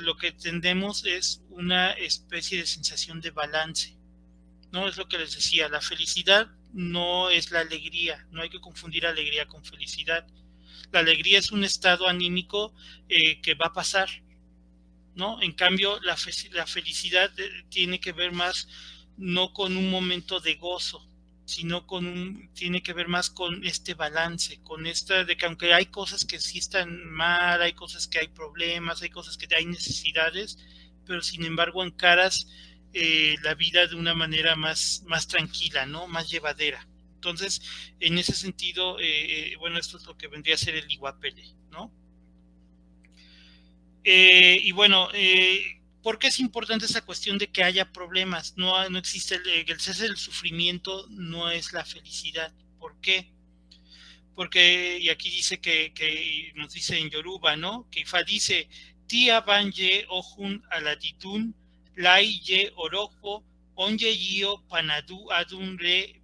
lo que tendemos es una especie de sensación de balance, ¿no? Es lo que les decía, la felicidad no es la alegría, no hay que confundir alegría con felicidad. La alegría es un estado anímico que va a pasar, ¿no? En cambio, la felicidad tiene que ver más no con un momento de gozo, sino tiene que ver más con este balance, con esta de que aunque hay cosas que sí están mal, hay cosas que hay problemas, hay cosas que hay necesidades, pero sin embargo encaras la vida de una manera más tranquila, ¿no? Más llevadera. Entonces, en ese sentido, bueno, esto es lo que vendría a ser el Iguapele, ¿no? Y bueno, ¿por qué es importante esa cuestión de que haya problemas? No existe el cese del sufrimiento, no es la felicidad. ¿Por qué? Porque, y aquí dice que nos dice en Yoruba, ¿no? Que Ifa dice, Tia banje ojun aladitun, lai ye orojo, onye yio panadu adun re,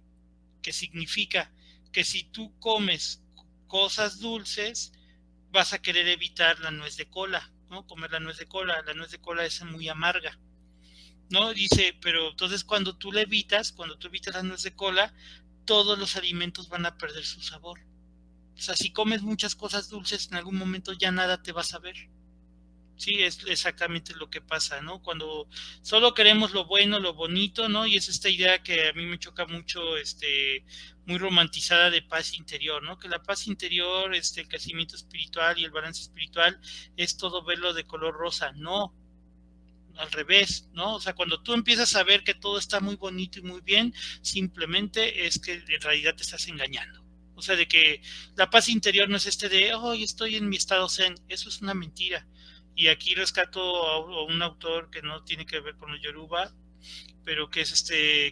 que significa que si tú comes cosas dulces, vas a querer evitar la nuez de cola, ¿no? Comer la nuez de cola es muy amarga, ¿no? Dice, pero entonces cuando tú evitas la nuez de cola, todos los alimentos van a perder su sabor. O sea, si comes muchas cosas dulces, en algún momento ya nada te va a saber. Sí, es exactamente lo que pasa, ¿no? Cuando solo queremos lo bueno, lo bonito, ¿no? Y es esta idea que a mí me choca mucho, muy romantizada de paz interior, ¿no? Que la paz interior, el crecimiento espiritual y el balance espiritual es todo verlo de color rosa. No, al revés, ¿no? O sea, cuando tú empiezas a ver que todo está muy bonito y muy bien, simplemente es que en realidad te estás engañando. O sea, de que la paz interior no es de, oh, estoy en mi estado zen. Eso es una mentira. Y aquí rescato a un autor que no tiene que ver con el Yoruba, pero que es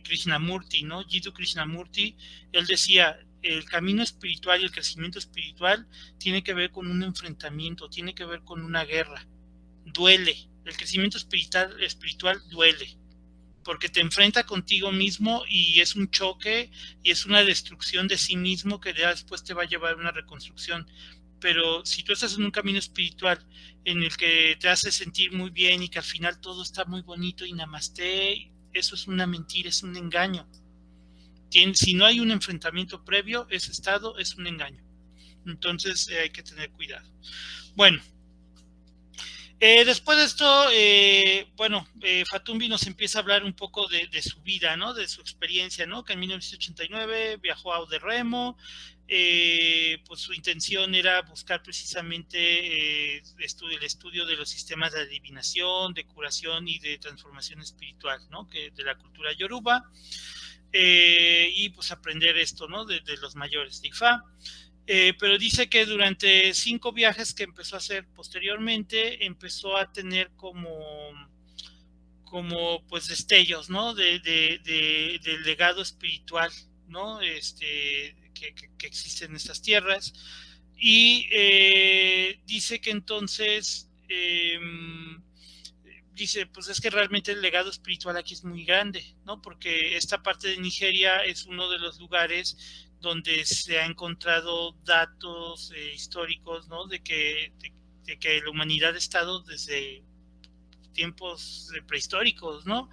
Krishnamurti, ¿no? Jiddu Krishnamurti. Él decía, el camino espiritual y el crecimiento espiritual tiene que ver con un enfrentamiento, tiene que ver con una guerra. Duele. El crecimiento espiritual duele, porque te enfrenta contigo mismo y es un choque y es una destrucción de sí mismo que después te va a llevar a una reconstrucción. Pero si tú estás en un camino espiritual en el que te hace sentir muy bien y que al final todo está muy bonito y namaste, eso es una mentira, es un engaño. Si no hay un enfrentamiento previo, ese estado es un engaño. Entonces hay que tener cuidado. Bueno, después de esto, Fatumbi nos empieza a hablar un poco de su vida, ¿no? De su experiencia, ¿no? Que en 1989 viajó a Oderremo, pues su intención era buscar precisamente el estudio de los sistemas de adivinación, de curación y de transformación espiritual, ¿no? De la cultura yoruba, y pues aprender esto, ¿no? De los mayores de Ifá. Pero dice que durante 5 viajes que empezó a hacer posteriormente, empezó a tener como como pues destellos, ¿no? Del legado espiritual, ¿no? Que existe en estas tierras. Y dice que entonces, dice, pues es que realmente el legado espiritual aquí es muy grande, ¿no? Porque esta parte de Nigeria es uno de los lugares donde se ha encontrado datos históricos, ¿no? De que la humanidad ha estado desde tiempos prehistóricos, ¿no?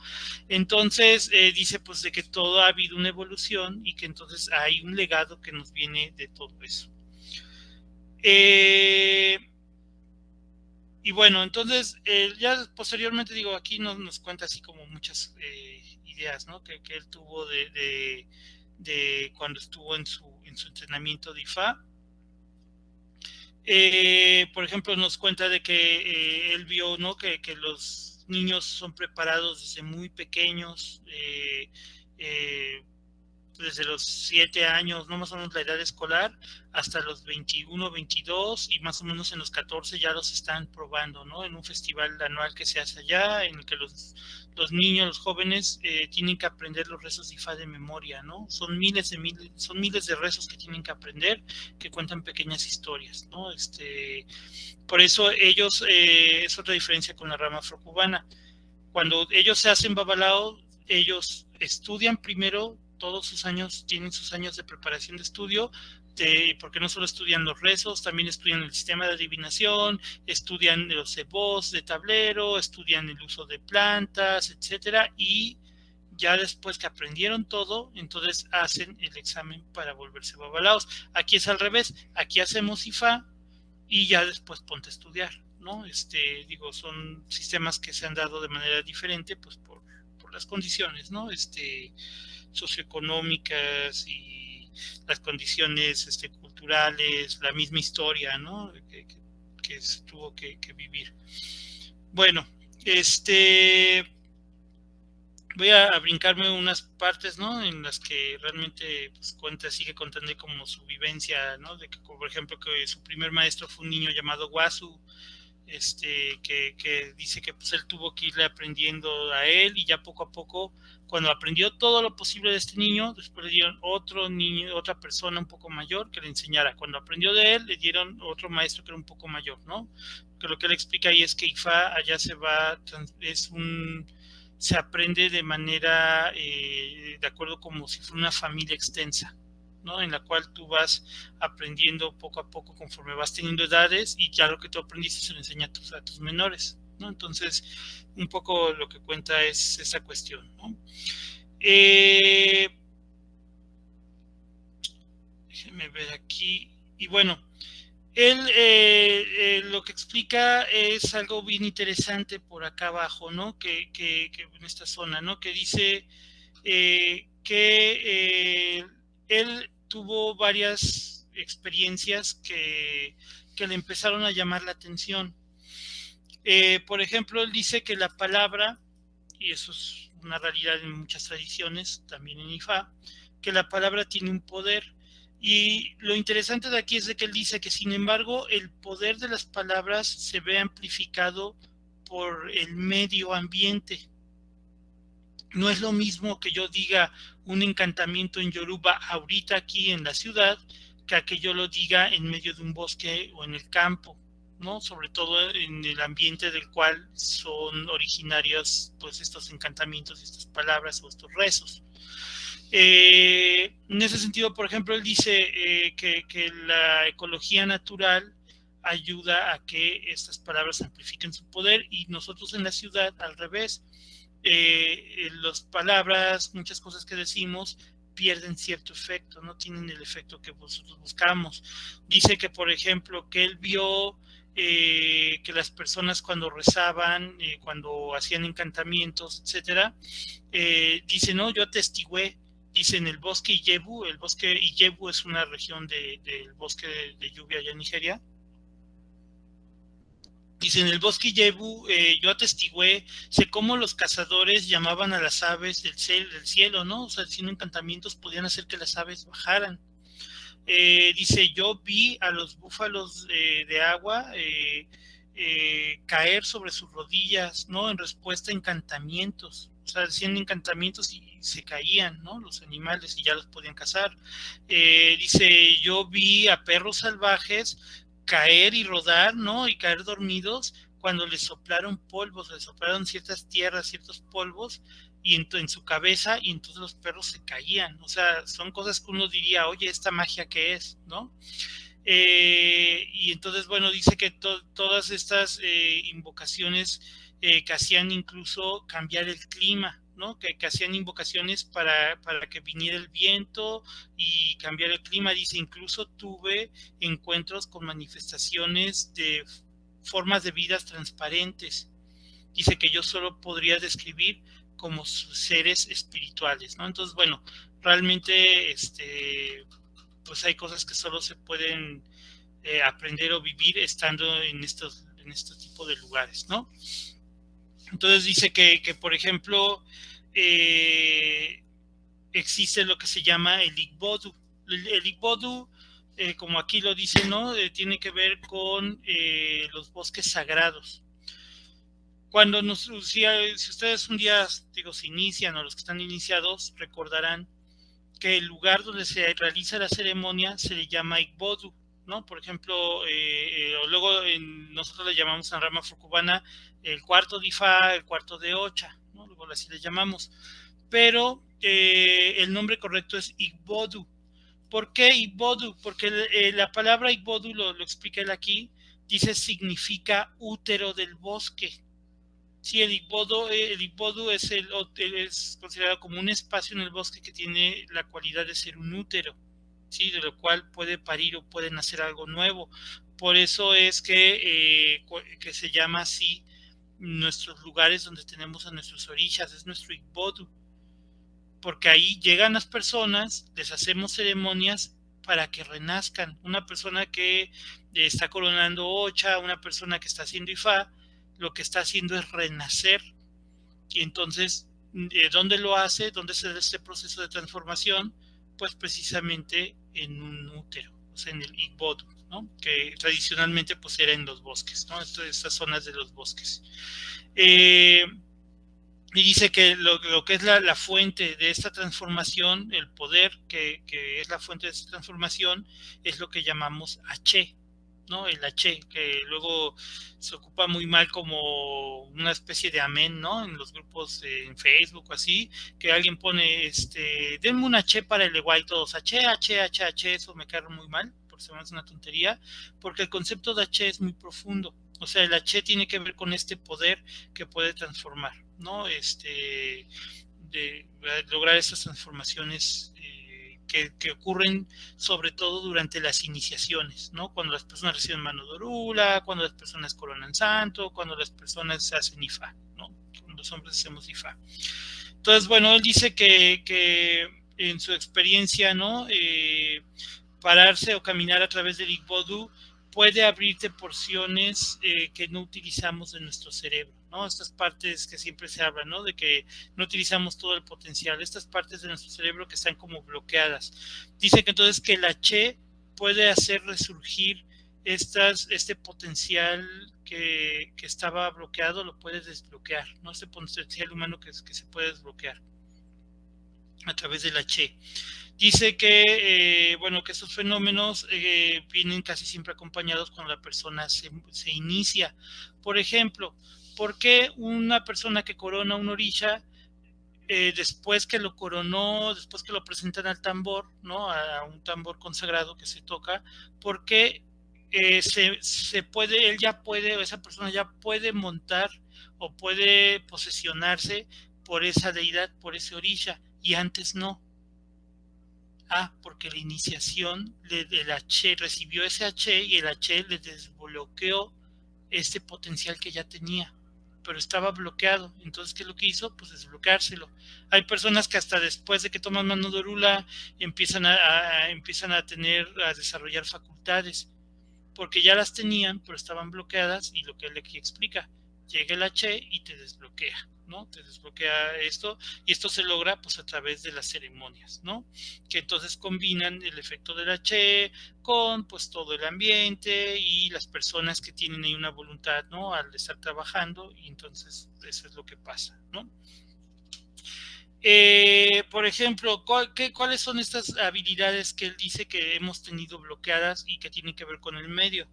Entonces dice pues de que todo ha habido una evolución y que entonces hay un legado que nos viene de todo eso. Y bueno, entonces ya posteriormente digo, aquí nos cuenta así como muchas ideas, ¿no? Que él tuvo de cuando estuvo en su entrenamiento de IFA. Por ejemplo, nos cuenta de que él vio, ¿no? Que los niños son preparados desde muy pequeños, desde los 7 años, no más o menos la edad escolar, hasta los 21, 22 y más o menos en los 14 ya los están probando, ¿no? En un festival anual que se hace allá, en el que los niños, los jóvenes tienen que aprender los rezos de Ifá de memoria, ¿no? Son miles de rezos que tienen que aprender, que cuentan pequeñas historias, ¿no? Por eso ellos, es otra diferencia con la rama afrocubana. Cuando ellos se hacen babalao, ellos estudian primero todos sus años, tienen sus años de preparación de estudio, porque no solo estudian los rezos, también estudian el sistema de adivinación, estudian los cebos de tablero, estudian el uso de plantas, etcétera, y ya después que aprendieron todo, entonces hacen el examen para volverse babalaos. Aquí es al revés, aquí hacemos IFA y ya después ponte a estudiar, ¿no? Digo, son sistemas que se han dado de manera diferente, pues por las condiciones, ¿no? Socioeconómicas y las condiciones culturales, la misma historia, ¿no? Que se tuvo que vivir. Bueno, voy a brincarme unas partes, ¿no? En las que realmente pues, sigue contando como su vivencia, ¿no? De que, por ejemplo, que su primer maestro fue un niño llamado Guasu, que dice que pues él tuvo que irle aprendiendo a él y ya poco a poco, cuando aprendió todo lo posible de este niño, después le dieron otro niño, otra persona un poco mayor que le enseñara. Cuando aprendió de él, le dieron otro maestro que era un poco mayor, ¿no? Que lo que él explica ahí es que IFA allá se aprende de manera, de acuerdo como si fuera una familia extensa, ¿no? En la cual tú vas aprendiendo poco a poco conforme vas teniendo edades y ya lo que tú aprendiste se lo enseña a tus menores, ¿no? Entonces, un poco lo que cuenta es esa cuestión, ¿no? Déjenme ver aquí. Y bueno, él lo que explica es algo bien interesante por acá abajo, ¿no? Que en esta zona, ¿no? Que dice que él tuvo varias experiencias que le empezaron a llamar la atención. Por ejemplo, él dice que la palabra, y eso es una realidad en muchas tradiciones, también en IFA, que la palabra tiene un poder. Y lo interesante de aquí es de que él dice que, sin embargo, el poder de las palabras se ve amplificado por el medio ambiente. No es lo mismo que yo diga un encantamiento en Yoruba ahorita aquí en la ciudad que a que yo lo diga en medio de un bosque o en el campo, ¿no? Sobre todo en el ambiente del cual son originarios pues estos encantamientos, estas palabras o estos rezos. En ese sentido, por ejemplo, él dice que la ecología natural ayuda a que estas palabras amplifiquen su poder y nosotros en la ciudad al revés. Las palabras, muchas cosas que decimos pierden cierto efecto, no tienen el efecto que nosotros buscamos. Dice que, por ejemplo, que él vio que las personas cuando rezaban, cuando hacían encantamientos, etcétera, dice, no, yo atestigué, dice en el bosque Ijebu. El bosque Ijebu es una región del bosque de lluvia allá en Nigeria. Dice, en el bosque Ijebu yo atestigué, sé cómo los cazadores llamaban a las aves del cielo, ¿no? O sea, haciendo encantamientos podían hacer que las aves bajaran. Dice, yo vi a los búfalos de agua caer sobre sus rodillas, ¿no? En respuesta a encantamientos. O sea, hacían encantamientos y se caían, ¿no? Los animales y ya los podían cazar. Dice, yo vi a perros salvajes caer y rodar, ¿no? Y caer dormidos cuando les soplaron polvos, les soplaron ciertas tierras, ciertos polvos y en su cabeza, y entonces los perros se caían. O sea, son cosas que uno diría, oye, ¿esta magia qué es? ¿No? Y entonces, bueno, dice que todas estas invocaciones que hacían incluso cambiar el clima, ¿no? Que hacían invocaciones para que viniera el viento y cambiar el clima. Dice, incluso tuve encuentros con manifestaciones de formas de vidas transparentes. Dice que yo solo podría describir como seres espirituales, ¿no? Entonces, bueno, realmente pues hay cosas que solo se pueden aprender o vivir estando en estos tipos de lugares, ¿no? Entonces dice que por ejemplo, existe lo que se llama el Igbodu. El Igbodu, como aquí lo dice, ¿no? Tiene que ver con los bosques sagrados. Cuando si ustedes un día, digo, se inician, o los que están iniciados, recordarán que el lugar donde se realiza la ceremonia se le llama Igbodu, ¿no? Por ejemplo, luego nosotros le llamamos en rama afrocubana el cuarto de Ifá, el cuarto de Ocha, ¿no? Luego así le llamamos. Pero el nombre correcto es Igbodu. ¿Por qué Igbodu? Porque la palabra Igbodu, lo explica él aquí, dice significa útero del bosque. Sí, el Igbodu es considerado como un espacio en el bosque que tiene la cualidad de ser un útero, ¿sí? De lo cual puede parir o puede nacer algo nuevo. Por eso es que se llama así nuestros lugares donde tenemos a nuestros orishas, es nuestro Igbodu. Porque ahí llegan las personas, les hacemos ceremonias para que renazcan. Una persona que está coronando Ocha, una persona que está haciendo Ifá, lo que está haciendo es renacer. Y entonces, ¿dónde lo hace? ¿Dónde se da este proceso de transformación? Pues precisamente en un útero, o sea, en el Igbodu, ¿no? Que tradicionalmente pues era en los bosques, ¿no? Estas zonas de los bosques. Y dice que lo que es la fuente de esta transformación, el poder que es la fuente de esta transformación, es lo que llamamos H, ¿no? El H, que luego se ocupa muy mal como una especie de amén, ¿no? En los grupos en Facebook o así, que alguien pone, denme un H para el igual y todos, H, H, H, H, eso me cae muy mal, porque se me hace una tontería, porque el concepto de H es muy profundo. O sea, el H tiene que ver con este poder que puede transformar, ¿no? De lograr estas transformaciones que ocurren sobre todo durante las iniciaciones, ¿no? Cuando las personas reciben mano de orula, cuando las personas coronan santo, cuando las personas hacen Ifá, ¿no? Cuando los hombres hacemos Ifá. Entonces, bueno, él dice que en su experiencia, ¿no? Pararse o caminar a través del Igbodu puede abrirte porciones que no utilizamos de nuestro cerebro, ¿no? Estas partes que siempre se habla, ¿no? De que no utilizamos todo el potencial, estas partes de nuestro cerebro que están como bloqueadas. Dice que entonces que el H puede hacer resurgir este potencial que estaba bloqueado, lo puede desbloquear, ¿no? Este potencial humano que se puede desbloquear a través del H. Dice que, bueno, que estos fenómenos vienen casi siempre acompañados cuando la persona se inicia. Por ejemplo, ¿por qué una persona que corona un orisha, después que lo coronó, después que lo presentan al tambor, ¿no? A un tambor consagrado que se toca, ¿por qué se puede, él ya puede, o esa persona ya puede montar o puede posesionarse por esa deidad, por ese orisha, y antes no? Porque la iniciación del H recibió ese H y el H le desbloqueó este potencial que ya tenía, pero estaba bloqueado. Entonces, ¿qué es lo que hizo? Pues desbloqueárselo. Hay personas que hasta después de que toman mano de orula empiezan a desarrollar facultades, porque ya las tenían, pero estaban bloqueadas, y lo que él aquí explica, llega el H y te desbloquea, ¿no? Te desbloquea esto, y esto se logra pues a través de las ceremonias, ¿no? Que entonces combinan el efecto del H con pues todo el ambiente y las personas que tienen ahí una voluntad, ¿no? Al estar trabajando, y entonces eso es lo que pasa, ¿no? Por ejemplo, ¿cuáles son estas habilidades que él dice que hemos tenido bloqueadas y que tienen que ver con el medio?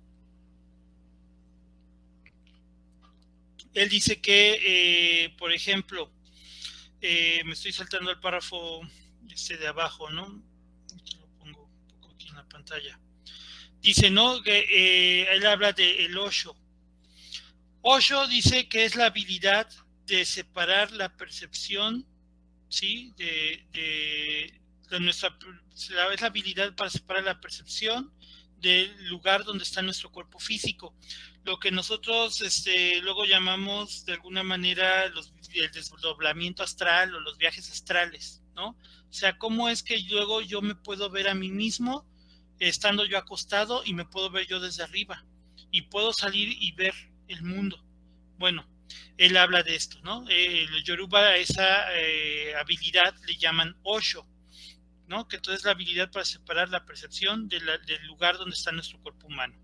Él dice que, por ejemplo, me estoy saltando el párrafo de abajo, ¿no? Lo pongo un poco aquí en la pantalla. Dice, ¿no? Que él habla de el Osho. Osho dice que es la habilidad de separar la percepción, ¿sí? De nuestra, es la habilidad para separar la percepción del lugar donde está nuestro cuerpo físico. Lo que nosotros luego llamamos de alguna manera el desdoblamiento astral o los viajes astrales, ¿no? O sea, ¿cómo es que luego yo me puedo ver a mí mismo estando yo acostado y me puedo ver yo desde arriba? Y puedo salir y ver el mundo. Bueno, él habla de esto, ¿no? Los Yoruba a esa habilidad le llaman Osho, ¿no? Que entonces es la habilidad para separar la percepción del lugar donde está nuestro cuerpo humano.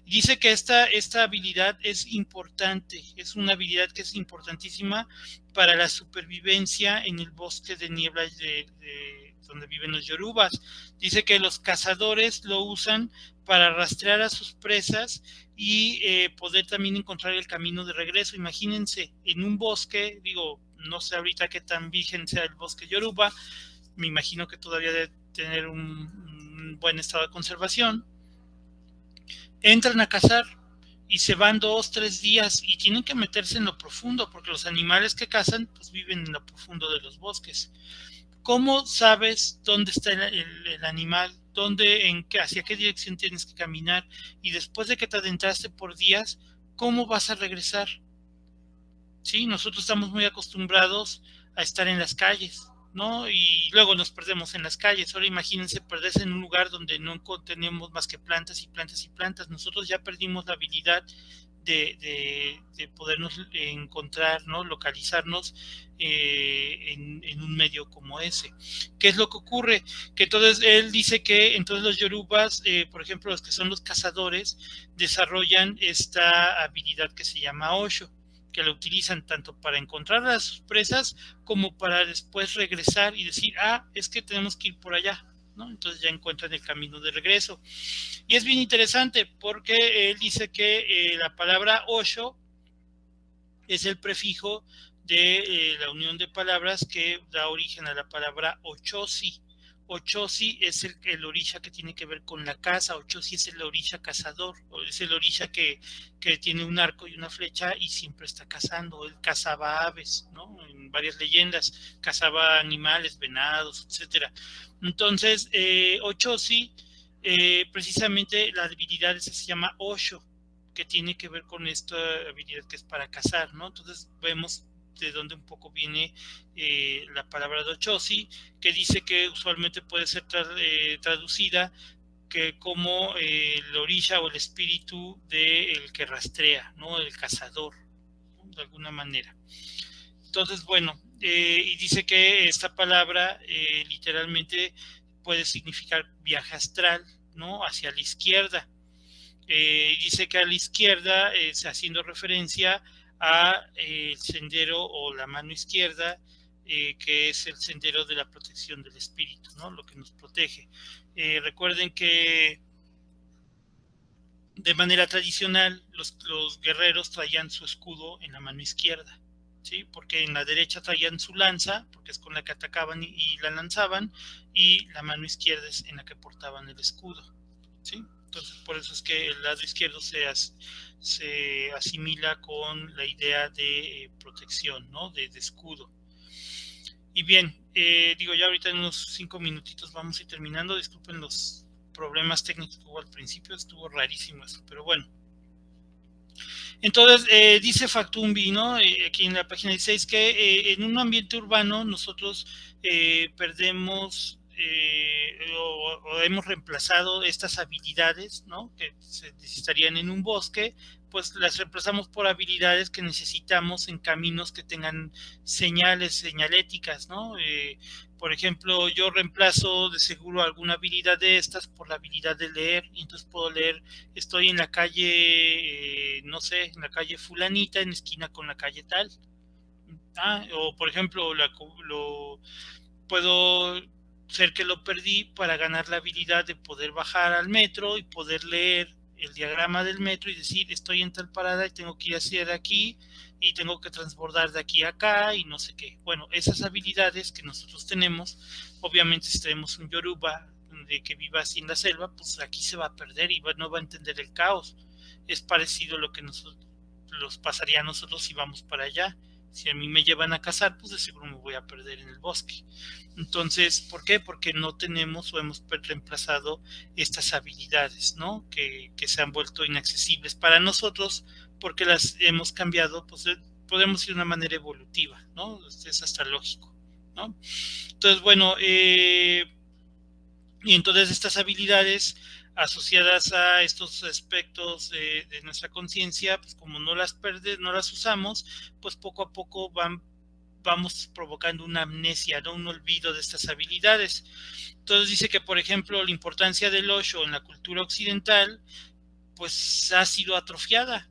Dice que esta habilidad es importante, es una habilidad que es importantísima para la supervivencia en el bosque de niebla donde viven los yorubas. Dice que los cazadores lo usan para rastrear a sus presas y poder también encontrar el camino de regreso. Imagínense, en un bosque, digo, no sé ahorita qué tan virgen sea el bosque yoruba, me imagino que todavía debe tener un buen estado de conservación. Entran a cazar y se van 2-3 días y tienen que meterse en lo profundo porque los animales que cazan pues viven en lo profundo de los bosques. ¿Cómo sabes dónde está el animal? ¿Hacia qué dirección tienes que caminar? Y después de que te adentraste por días, ¿cómo vas a regresar? ¿Sí? Nosotros estamos muy acostumbrados a estar en las calles, ¿no? Y luego nos perdemos en las calles. Ahora imagínense perderse en un lugar donde no tenemos más que plantas y plantas y plantas. Nosotros ya perdimos la habilidad de podernos encontrar, ¿no? Localizarnos en un medio como ese. ¿Qué es lo que ocurre? Que entonces él dice que entonces los yorubas, por ejemplo, los que son los cazadores, desarrollan esta habilidad que se llama Osho, que lo utilizan tanto para encontrar a sus presas como para después regresar y decir, es que tenemos que ir por allá, ¿no? Entonces ya encuentran el camino de regreso. Y es bien interesante porque él dice que la palabra Osho es el prefijo de la unión de palabras que da origen a la palabra Ochosi. Ochosi es el orisha que tiene que ver con la caza. Ochosi es el orisha cazador, es el orisha que tiene un arco y una flecha y siempre está cazando. Él cazaba aves, ¿no? En varias leyendas cazaba animales, venados, etcétera. Entonces, Ochosi, precisamente la habilidad esa se llama Osho, que tiene que ver con esta habilidad que es para cazar, ¿no? Entonces vemos de dónde un poco viene la palabra Ochosi, que dice que usualmente puede ser traducida que como el orisha o el espíritu del que rastrea, ¿no? El cazador, ¿no? De alguna manera. Entonces, bueno, y dice que esta palabra literalmente puede significar viaje astral, ¿no? Hacia la izquierda. Dice que a la izquierda, haciendo referencia a el sendero o la mano izquierda, que es el sendero de la protección del espíritu, ¿no? Lo que nos protege. Recuerden que de manera tradicional los guerreros traían su escudo en la mano izquierda, ¿sí? Porque en la derecha traían su lanza, porque es con la que atacaban y la lanzaban, y la mano izquierda es en la que portaban el escudo, ¿sí? Entonces, por eso es que el lado izquierdo se asimila con la idea de protección, ¿no? De escudo. Y bien, digo, ya ahorita en unos 5 minutitos vamos a ir terminando. Disculpen los problemas técnicos que hubo al principio, estuvo rarísimo esto, pero bueno. Entonces, dice Factumbi, ¿no? Aquí en la página 16, que en un ambiente urbano nosotros perdemos o hemos reemplazado estas habilidades, ¿no? Que se necesitarían en un bosque, pues las reemplazamos por habilidades que necesitamos en caminos que tengan señaléticas, ¿no? Por ejemplo, yo reemplazo de seguro alguna habilidad de estas por la habilidad de leer, y entonces puedo leer, estoy en la calle, no sé, en la calle fulanita, en esquina con la calle tal. O por ejemplo, puedo ser que lo perdí para ganar la habilidad de poder bajar al metro y poder leer el diagrama del metro y decir, estoy en tal parada y tengo que ir hacia aquí y tengo que transbordar de aquí a acá y no sé qué. Bueno, esas habilidades que nosotros tenemos, obviamente si tenemos un Yoruba de que viva así en la selva, pues aquí se va a perder y no va a entender el caos. Es parecido a lo que nos pasaría a nosotros si vamos para allá. Si a mí me llevan a cazar, pues de seguro me voy a perder en el bosque. Entonces, ¿por qué? Porque no tenemos o hemos reemplazado estas habilidades, ¿no? Que se han vuelto inaccesibles para nosotros porque las hemos cambiado, pues podemos ir de una manera evolutiva, ¿no? Es hasta lógico, ¿no? Entonces, bueno, y entonces estas habilidades asociadas a estos aspectos de nuestra conciencia, pues como no las usamos, pues poco a poco vamos provocando una amnesia, ¿no? Un olvido de estas habilidades. Entonces dice que, por ejemplo, la importancia del Osho en la cultura occidental, pues ha sido atrofiada.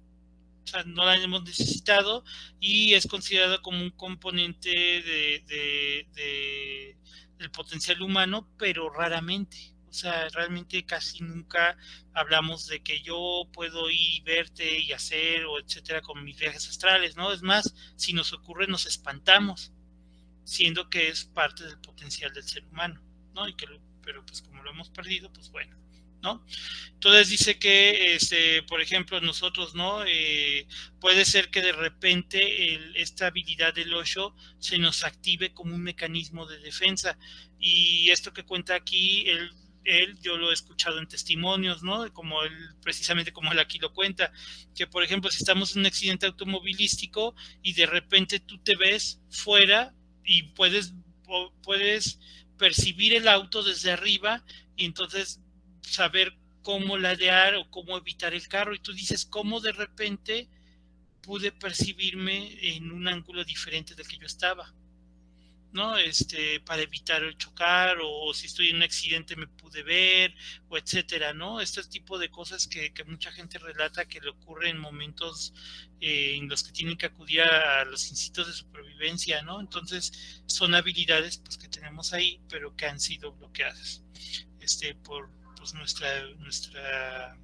O sea, no la hemos necesitado y es considerada como un componente del potencial humano, pero raramente. O sea, realmente casi nunca hablamos de que yo puedo ir y verte y hacer o etcétera con mis viajes astrales, ¿no? Es más, si nos ocurre nos espantamos, siendo que es parte del potencial del ser humano, ¿no? Pero pues como lo hemos perdido, pues bueno, ¿no? Entonces dice que, por ejemplo, nosotros, ¿no? Puede ser que de repente esta habilidad del Osho se nos active como un mecanismo de defensa. Y esto que cuenta aquí, yo lo he escuchado en testimonios, ¿no? Como precisamente como él aquí lo cuenta, que por ejemplo, si estamos en un accidente automovilístico y de repente tú te ves fuera y puedes percibir el auto desde arriba y entonces saber cómo ladear o cómo evitar el carro y tú dices, ¿cómo de repente pude percibirme en un ángulo diferente del que yo estaba? ¿No? Para evitar el chocar o si estoy en un accidente me pude ver o etcétera, ¿no? Este tipo de cosas que mucha gente relata que le ocurre en momentos en los que tienen que acudir a los instintos de supervivencia, ¿no? Entonces son habilidades pues que tenemos ahí pero que han sido bloqueadas por pues, nuestra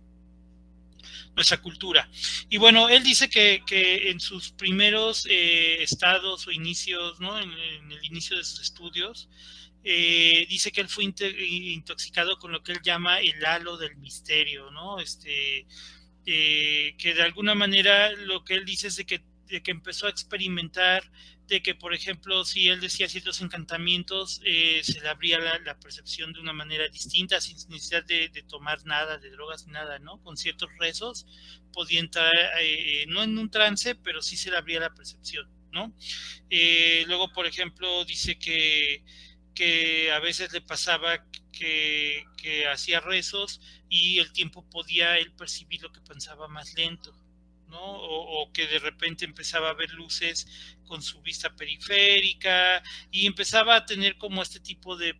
cultura. Y bueno, él dice que en sus primeros estados o inicios, ¿no? En el inicio de sus estudios, dice que él fue intoxicado con lo que él llama el halo del misterio, ¿no? Que de alguna manera lo que él dice es de que empezó a experimentar de que, por ejemplo, si él decía ciertos encantamientos, se le abría la percepción de una manera distinta, sin necesidad de tomar nada, de drogas, nada, ¿no? Con ciertos rezos podía entrar, no en un trance, pero sí se le abría la percepción, ¿no? Luego, por ejemplo, dice que a veces le pasaba que hacía rezos y el tiempo podía él percibir lo que pensaba más lento, ¿no? O que de repente empezaba a ver luces con su vista periférica y empezaba a tener como este tipo de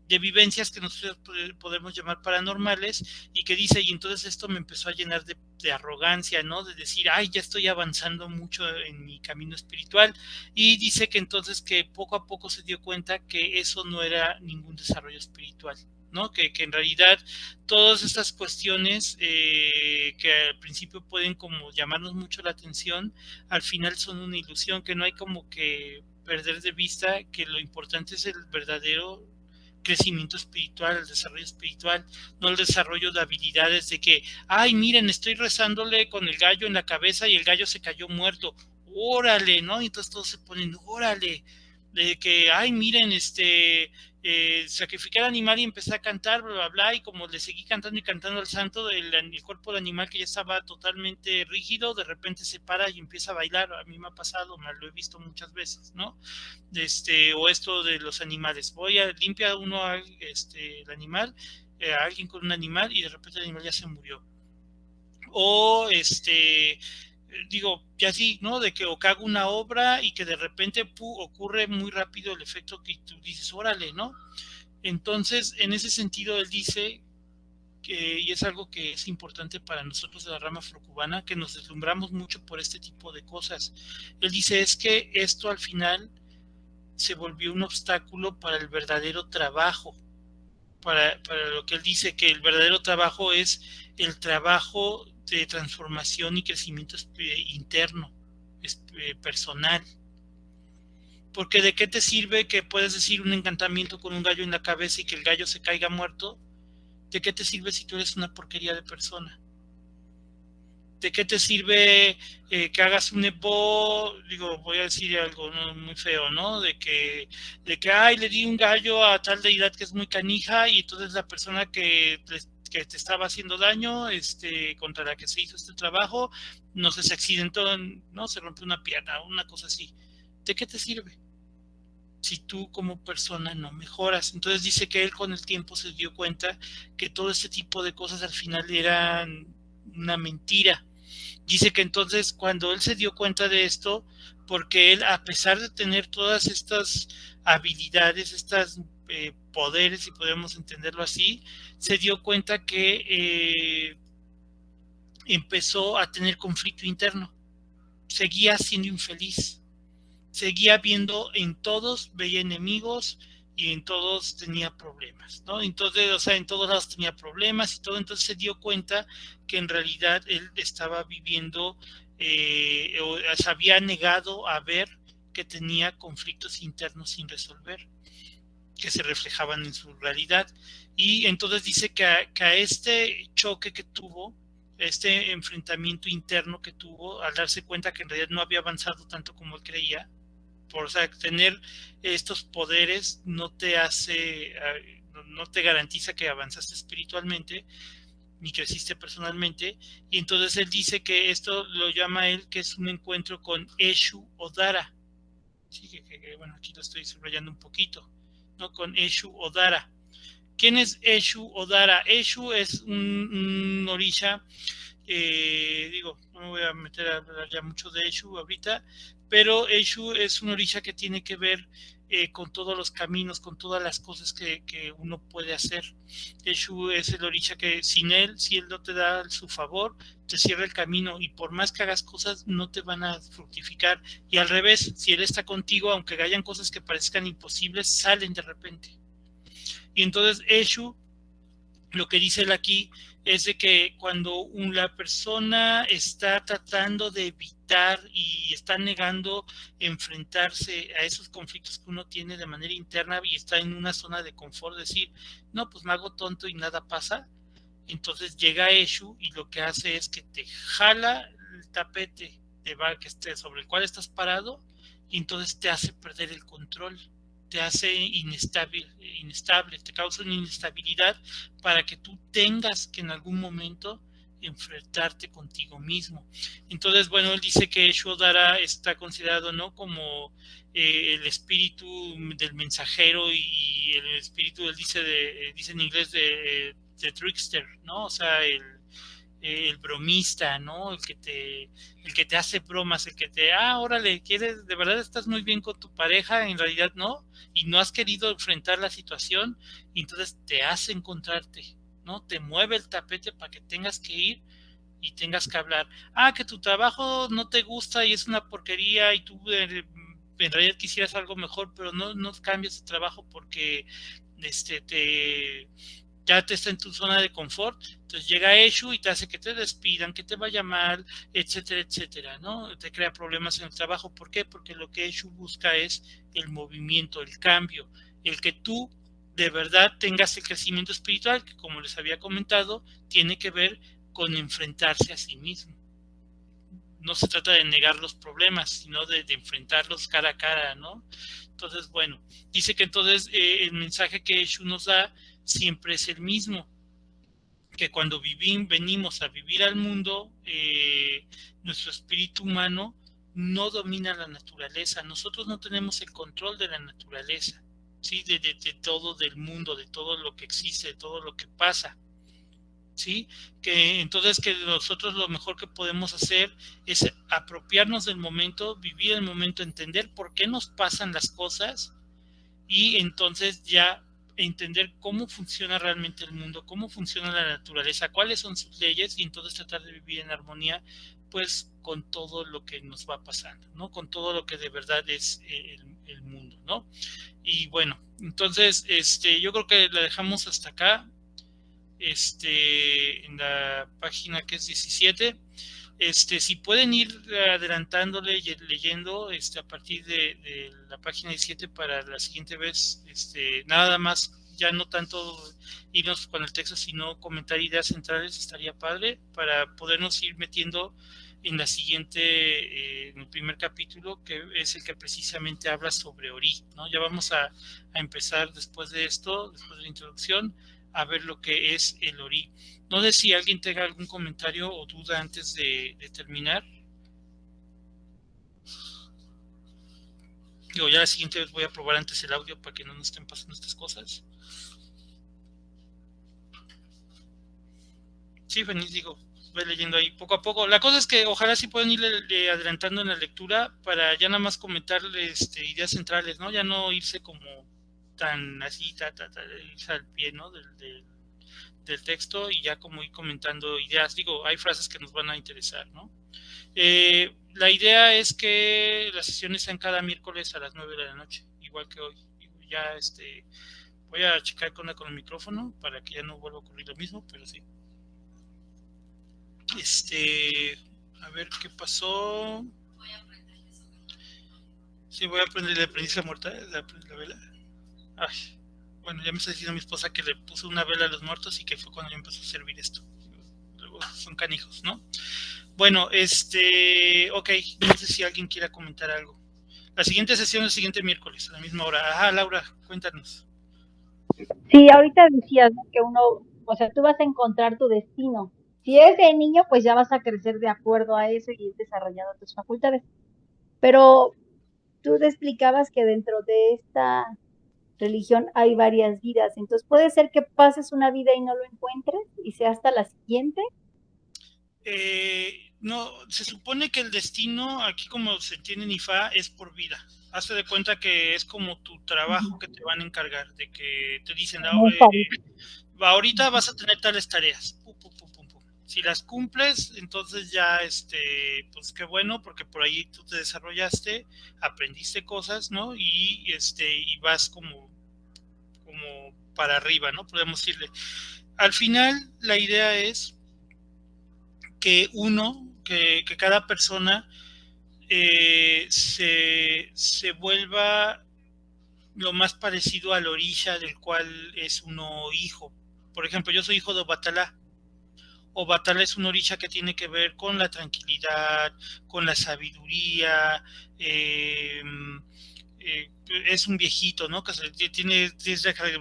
vivencias que nosotros podemos llamar paranormales y que dice, y entonces esto me empezó a llenar de arrogancia, ¿no? De decir, ay, ya estoy avanzando mucho en mi camino espiritual y dice que entonces que poco a poco se dio cuenta que eso no era ningún desarrollo espiritual, ¿no? Que en realidad todas estas cuestiones que al principio pueden como llamarnos mucho la atención, al final son una ilusión, que no hay como que perder de vista que lo importante es el verdadero crecimiento espiritual, el desarrollo espiritual, no el desarrollo de habilidades de que, ay, miren, estoy rezándole con el gallo en la cabeza y el gallo se cayó muerto, órale, ¿no? Y entonces todos se ponen, órale, de que, ay, miren, sacrifiqué al animal y empecé a cantar, bla, bla, bla, y como le seguí cantando y cantando al santo, el cuerpo del animal que ya estaba totalmente rígido, de repente se para y empieza a bailar. A mí me ha pasado, me lo he visto muchas veces, ¿no? O esto de los animales, limpia uno el animal, a alguien con un animal, y de repente el animal ya se murió. O digo, ya sí, ¿no? De que o hago una obra y que de repente ocurre muy rápido el efecto que tú dices, órale, ¿no? Entonces, en ese sentido, él dice que, y es algo que es importante para nosotros de la rama afrocubana, que nos deslumbramos mucho por este tipo de cosas. Él dice, es que esto al final se volvió un obstáculo para el verdadero trabajo, para lo que él dice, que el verdadero trabajo es el trabajo de transformación y crecimiento interno, personal. Porque de qué te sirve que puedes decir un encantamiento con un gallo en la cabeza y que el gallo se caiga muerto. ¿De qué te sirve si tú eres una porquería de persona? ¿De qué te sirve que hagas un epo? Digo, voy a decir algo, ¿no?, muy feo, ¿no? Ay, le di un gallo a tal deidad que es muy canija, y entonces la persona que te estaba haciendo daño, contra la que se hizo este trabajo, no sé, se accidentó, ¿no? Se rompió una pierna, una cosa así. ¿De qué te sirve si tú como persona no mejoras? Entonces dice que él con el tiempo se dio cuenta que todo este tipo de cosas al final eran una mentira. Dice que entonces cuando él se dio cuenta de esto, porque él, a pesar de tener todas estas habilidades, estas poderes, si podemos entenderlo así, se dio cuenta que empezó a tener conflicto interno, seguía siendo infeliz, seguía viendo en todos, veía enemigos, y en todos tenía problemas, ¿no? Entonces, o sea, en todos lados tenía problemas y todo. Entonces se dio cuenta que en realidad él estaba viviendo, o se había negado a ver que tenía conflictos internos sin resolver, que se reflejaban en su realidad. Y entonces dice que a este choque que tuvo, este enfrentamiento interno que tuvo, al darse cuenta que en realidad no había avanzado tanto como él creía, o sea, tener estos poderes no te hace, no te garantiza que avanzaste espiritualmente ni creciste personalmente. Y entonces él dice que esto lo llama él, que es un encuentro con Eshu Odara. Sí, bueno, aquí lo estoy subrayando un poquito, ¿no? Con Eshu Odara. ¿Quién es Eshu Odara? Eshu es un orisha. Digo, no me voy a meter a hablar ya mucho de Eshu ahorita, pero Eshu es un orisha que tiene que ver con todos los caminos, con todas las cosas que uno puede hacer. Eshu es el orisha que sin él, si él no te da su favor, te cierra el camino, y por más que hagas cosas no te van a fructificar. Y al revés, si él está contigo, aunque hayan cosas que parezcan imposibles, salen de repente. Y entonces Eshu, lo que dice él aquí, es de que cuando la persona está tratando de evitar y está negando enfrentarse a esos conflictos que uno tiene de manera interna, y está en una zona de confort, decir, no, pues me hago tonto y nada pasa, entonces llega Eshu y lo que hace es que te jala el tapete sobre el cual estás parado, y entonces te hace perder el control, te hace inestable, te causa una inestabilidad para que tú tengas que en algún momento enfrentarte contigo mismo. Entonces, bueno, él dice que Eshu Odara está considerado, ¿no?, como el espíritu del mensajero, y el espíritu, él dice en inglés, de trickster, ¿no? O sea, el bromista, ¿no? El que te hace bromas, el que órale, quieres, de verdad estás muy bien con tu pareja, en realidad no, y no has querido enfrentar la situación, y entonces te hace encontrarte, ¿no? Te mueve el tapete para que tengas que ir y tengas que hablar. Que tu trabajo no te gusta y es una porquería, y tú en realidad quisieras algo mejor, pero no cambias de trabajo porque ya te está en tu zona de confort. Entonces llega Eshu y te hace que te despidan, que te vaya mal, etcétera, etcétera, ¿no? Te crea problemas en el trabajo. ¿Por qué? Porque lo que Eshu busca es el movimiento, el cambio, el que tú de verdad tengas el crecimiento espiritual, que, como les había comentado, tiene que ver con enfrentarse a sí mismo. no se trata de negar los problemas, sino de enfrentarlos cara a cara, ¿no? Entonces, bueno, dice que entonces el mensaje que Eshu nos da siempre es el mismo, que cuando venimos a vivir al mundo, nuestro espíritu humano no domina la naturaleza, nosotros no tenemos el control de la naturaleza, ¿sí? De todo del mundo, de todo lo que existe, de todo lo que pasa, ¿sí? Que entonces que nosotros lo mejor que podemos hacer es apropiarnos del momento, vivir el momento, entender por qué nos pasan las cosas y entonces ya entender cómo funciona realmente el mundo, cómo funciona la naturaleza, cuáles son sus leyes y entonces tratar de vivir en armonía pues con todo lo que nos va pasando, ¿no? Con todo lo que de verdad es el mundo, ¿no? Y bueno, entonces yo creo que la dejamos hasta acá, en la página que es 17. Si pueden ir adelantándole y leyendo a partir de la página 17 para la siguiente vez, nada más, ya no tanto irnos con el texto, sino comentar ideas centrales, estaría padre para podernos ir metiendo en la siguiente, en el primer capítulo, que es el que precisamente habla sobre Ori, ¿no? Ya vamos a empezar después de esto, después de la introducción, a ver lo que es el Ori. No sé si alguien tenga algún comentario o duda antes de terminar. Digo, ya la siguiente vez voy a probar antes el audio para que no nos estén pasando estas cosas. Sí, Feliz, digo, voy leyendo ahí poco a poco. La cosa es que ojalá sí puedan ir adelantando en la lectura para ya nada más comentar ideas centrales, ¿no? Ya no irse como tan así, irse al pie, ¿no? Del texto y ya como ir comentando ideas. Digo, hay frases que nos van a interesar, ¿no? La idea es que las sesiones sean cada miércoles a las 9 de la noche, igual que hoy. Ya voy a checar con el micrófono para que ya no vuelva a ocurrir lo mismo, pero sí. A ver qué pasó. Sí, voy a aprender la aprendiz muerta, la vela. Ay, bueno, ya me está diciendo mi esposa que le puso una vela a los muertos y que fue cuando yo empezó a servir esto. Luego son canijos, ¿no? Bueno, ok, no sé si alguien quiera comentar algo. La siguiente sesión es el siguiente miércoles, a la misma hora. Ajá, Laura, cuéntanos. Sí, ahorita decías que uno, o sea, tú vas a encontrar tu destino. Si eres de niño, pues ya vas a crecer de acuerdo a eso y ir desarrollando tus facultades. Pero tú te explicabas que dentro de esta religión hay varias vidas. Entonces, ¿puede ser que pases una vida y no lo encuentres y sea hasta la siguiente? No, se supone que el destino, aquí como se entiende en IFA, es por vida. Hazte de cuenta que es como tu trabajo que te van a encargar, de que te dicen, ahorita vas a tener tales tareas. Pum, pum, pum, pum, pum. Si las cumples, entonces ya, pues qué bueno, porque por ahí tú te desarrollaste, aprendiste cosas, ¿no? Y vas como para arriba, ¿no? Podemos decirle. Al final, la idea es que que cada persona se vuelva lo más parecido al orisha del cual es uno hijo. Por ejemplo, yo soy hijo de Obatalá. Obatalá es un orisha que tiene que ver con la tranquilidad, con la sabiduría, es un viejito, ¿no? Que tiene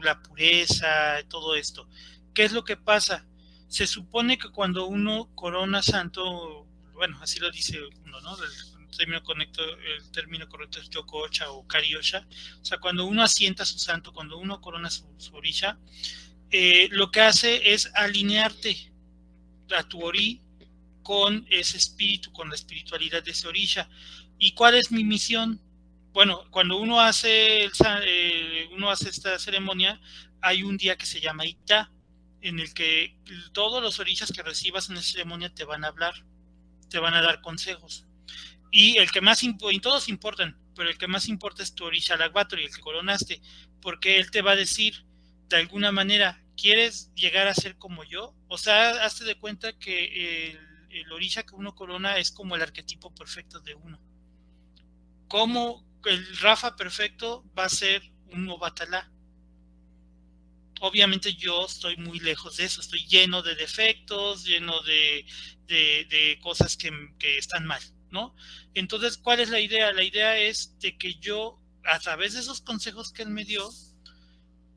la pureza, todo esto. ¿Qué es lo que pasa? Se supone que cuando uno corona santo, bueno, así lo dice uno, ¿no? El término correcto es Yokocha o Kariosha. O sea, cuando uno asienta su santo, cuando uno corona su orisha, lo que hace es alinearte a tu ori con ese espíritu, con la espiritualidad de ese orisha. ¿Y cuál es mi misión? Bueno, cuando uno hace esta ceremonia, hay un día que se llama Ita, en el que todos los orishas que recibas en esa ceremonia te van a hablar, te van a dar consejos. Y el que más y todos importan, pero el que más importa es tu orisha Lagvatori, el que coronaste, porque él te va a decir, de alguna manera, ¿quieres llegar a ser como yo? O sea, hazte de cuenta que el orisha que uno corona es como el arquetipo perfecto de uno. Como el Rafa perfecto va a ser un Obatalá. Obviamente yo estoy muy lejos de eso, estoy lleno de defectos, lleno de cosas que están mal, ¿no? Entonces, ¿cuál es la idea? La idea es de que yo, a través de esos consejos que él me dio,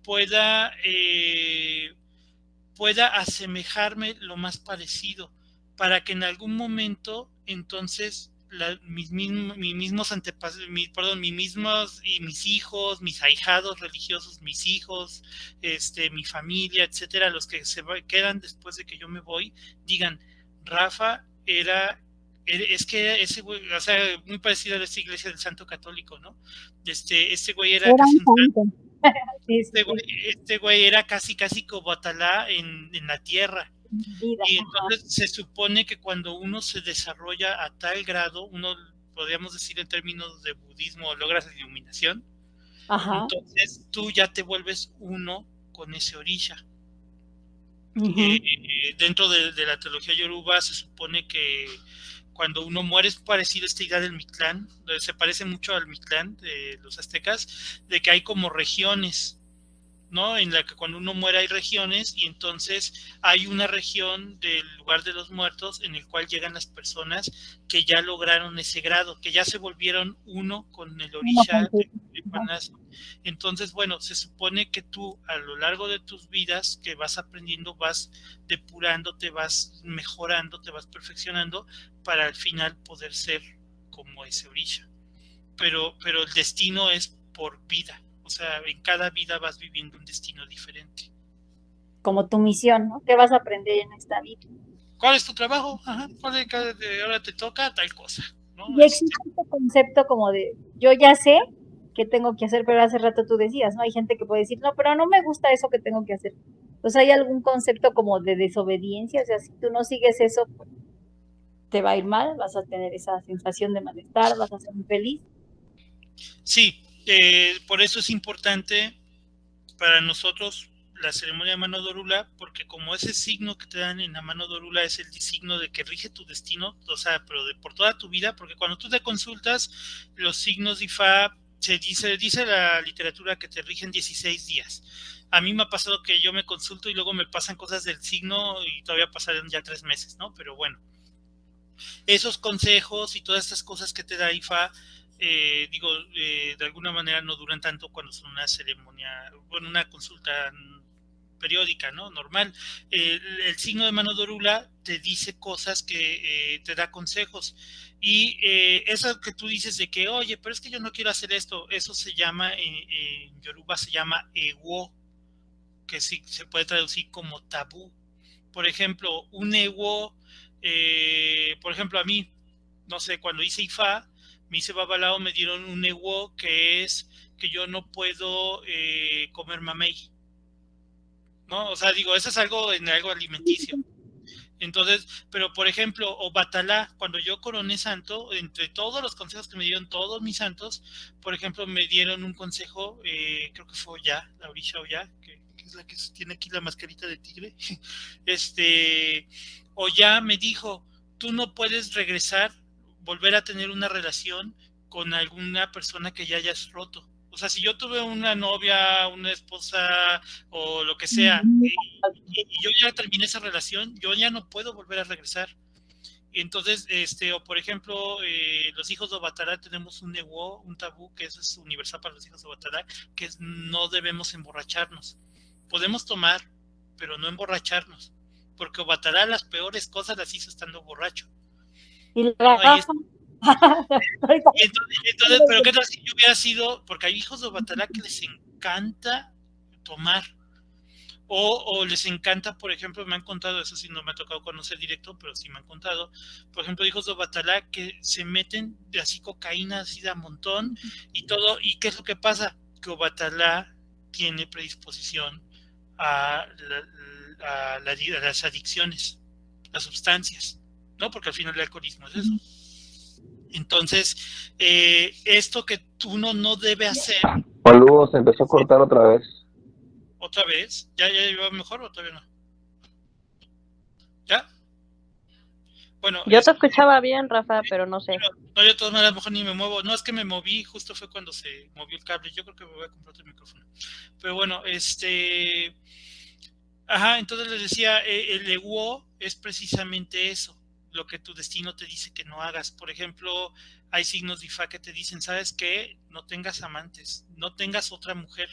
pueda, pueda asemejarme lo más parecido, para que en algún momento, entonces, mis mismos antepasados, mis mismos y mis hijos, mis ahijados religiosos, mis hijos, mi familia, etcétera, los que quedan después de que yo me voy, digan, Rafa es que ese güey, o sea, muy parecido a esta iglesia del Santo Católico, ¿no? Este güey era casi un santo. Sí, este güey era casi como Atalá en la tierra. vida. Y entonces se supone que cuando uno se desarrolla a tal grado, uno podríamos decir en términos de budismo, logras la iluminación, Ajá. entonces tú ya te vuelves uno con ese orisha. Dentro de la teología yoruba se supone que cuando uno muere es parecido a esta idea del Mictlán, se parece mucho al Mictlán de los aztecas, de que hay como regiones, ¿no? En la que cuando uno muere hay regiones y entonces hay una región del lugar de los muertos en el cual llegan las personas que ya lograron ese grado, que ya se volvieron uno con el orisha de Panás. Entonces, bueno, se supone que tú a lo largo de tus vidas que vas aprendiendo, vas depurando, te vas mejorando, te vas perfeccionando para al final poder ser como ese orisha. Pero el destino es por vida. O sea, en cada vida vas viviendo un destino diferente. Como tu misión, ¿no? ¿Qué vas a aprender en esta vida? ¿Cuál es tu trabajo? Ajá, ahora te toca tal cosa, ¿no? Y existe este concepto como de, yo ya sé qué tengo que hacer, pero hace rato tú decías, ¿no? Hay gente que puede decir, no, pero no me gusta eso que tengo que hacer. Entonces, ¿hay algún concepto como de desobediencia? O sea, si tú no sigues eso, pues, te va a ir mal, vas a tener esa sensación de malestar, vas a ser infeliz. Sí, por eso es importante para nosotros la ceremonia de mano dorula, porque como ese signo que te dan en la mano dorula es el signo de que rige tu destino, o sea, pero por toda tu vida, porque cuando tú te consultas los signos de Ifá, se dice la literatura que te rigen 16 días. A mí me ha pasado que yo me consulto y luego me pasan cosas del signo y todavía pasaron ya 3 meses, ¿no? Pero bueno, esos consejos y todas estas cosas que te da Ifá, de alguna manera no duran tanto cuando son una ceremonia, bueno, una consulta periódica, ¿no? Normal. El signo de mano dorula te dice cosas que te da consejos. Y eso que tú dices de que, oye, pero es que yo no quiero hacer esto, eso se llama, en Yoruba se llama ewo, que sí se puede traducir como tabú. Por ejemplo, un ewo, por ejemplo, a mí, no sé, cuando hice Ifá, me hice Babalao, me dieron un ewo que es que yo no puedo comer mamey, ¿no? O sea, digo, eso es algo en algo alimenticio. Entonces, pero por ejemplo, o Batalá, cuando yo coroné santo, entre todos los consejos que me dieron todos mis santos, por ejemplo, me dieron un consejo, creo que fue Oya, la orisha Oya, que es la que tiene aquí la mascarita de tigre, Oya me dijo, tú no puedes regresar, volver a tener una relación con alguna persona que ya hayas roto. O sea, si yo tuve una novia, una esposa o lo que sea, y yo ya terminé esa relación, yo ya no puedo volver a regresar. Entonces, o por ejemplo, los hijos de Obatalá tenemos un ewo, un tabú que es universal para los hijos de Obatalá, que es no debemos emborracharnos. Podemos tomar, pero no emborracharnos, porque Obatalá las peores cosas las hizo estando borracho. Y la entonces, pero qué tal si yo hubiera sido, porque hay hijos de Obatalá que les encanta tomar, o les encanta, por ejemplo, me han contado, eso sí no me ha tocado conocer directo, pero sí me han contado, por ejemplo, hijos de Obatalá que se meten de así cocaína, así de a montón, y todo, y ¿qué es lo que pasa? Que Obatalá tiene predisposición a las adicciones, las sustancias, ¿no? Porque al final el alcoholismo es eso. Entonces, esto que uno no debe hacer. Juan Lugo, se empezó a cortar otra vez. ¿Otra vez? ¿Ya iba mejor o todavía no? ¿Ya? Bueno. bueno. Yo te escuchaba bien, Rafa, pero no sé. No, yo de todas maneras a lo mejor ni me muevo. No, es que me moví, justo fue cuando se movió el cable. Yo creo que me voy a comprar otro micrófono. Pero bueno, ajá, entonces les decía, el Eguo es precisamente eso, lo que tu destino te dice que no hagas. Por ejemplo, hay signos de Ifá que te dicen, ¿sabes qué? No tengas amantes, no tengas otra mujer.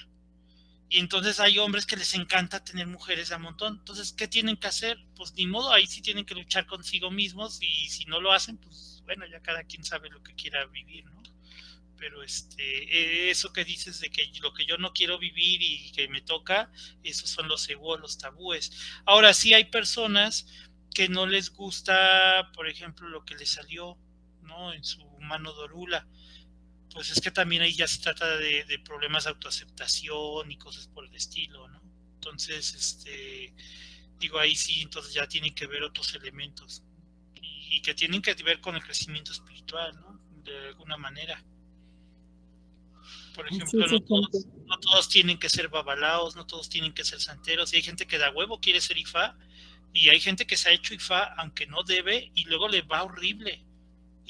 Y entonces hay hombres que les encanta tener mujeres a montón. Entonces, ¿qué tienen que hacer? Pues ni modo, ahí sí tienen que luchar consigo mismos, y si no lo hacen, pues bueno, ya cada quien sabe lo que quiera vivir, ¿no? Pero eso que dices de que lo que yo no quiero vivir y que me toca, esos son los egos, los tabúes. Ahora sí hay personas que no les gusta, por ejemplo, lo que les salió, ¿no? En su mano dorula. Pues es que también ahí ya se trata de problemas de autoaceptación y cosas por el estilo, ¿no? Entonces, digo, ahí sí, entonces ya tienen que ver otros elementos y que tienen que ver con el crecimiento espiritual, ¿no? De alguna manera. Por ejemplo, Sí, no todos tienen que ser babalaos, no todos tienen que ser santeros, y hay gente que da huevo quiere ser Ifá, y hay gente que se ha hecho Ifá aunque no debe, y luego le va horrible,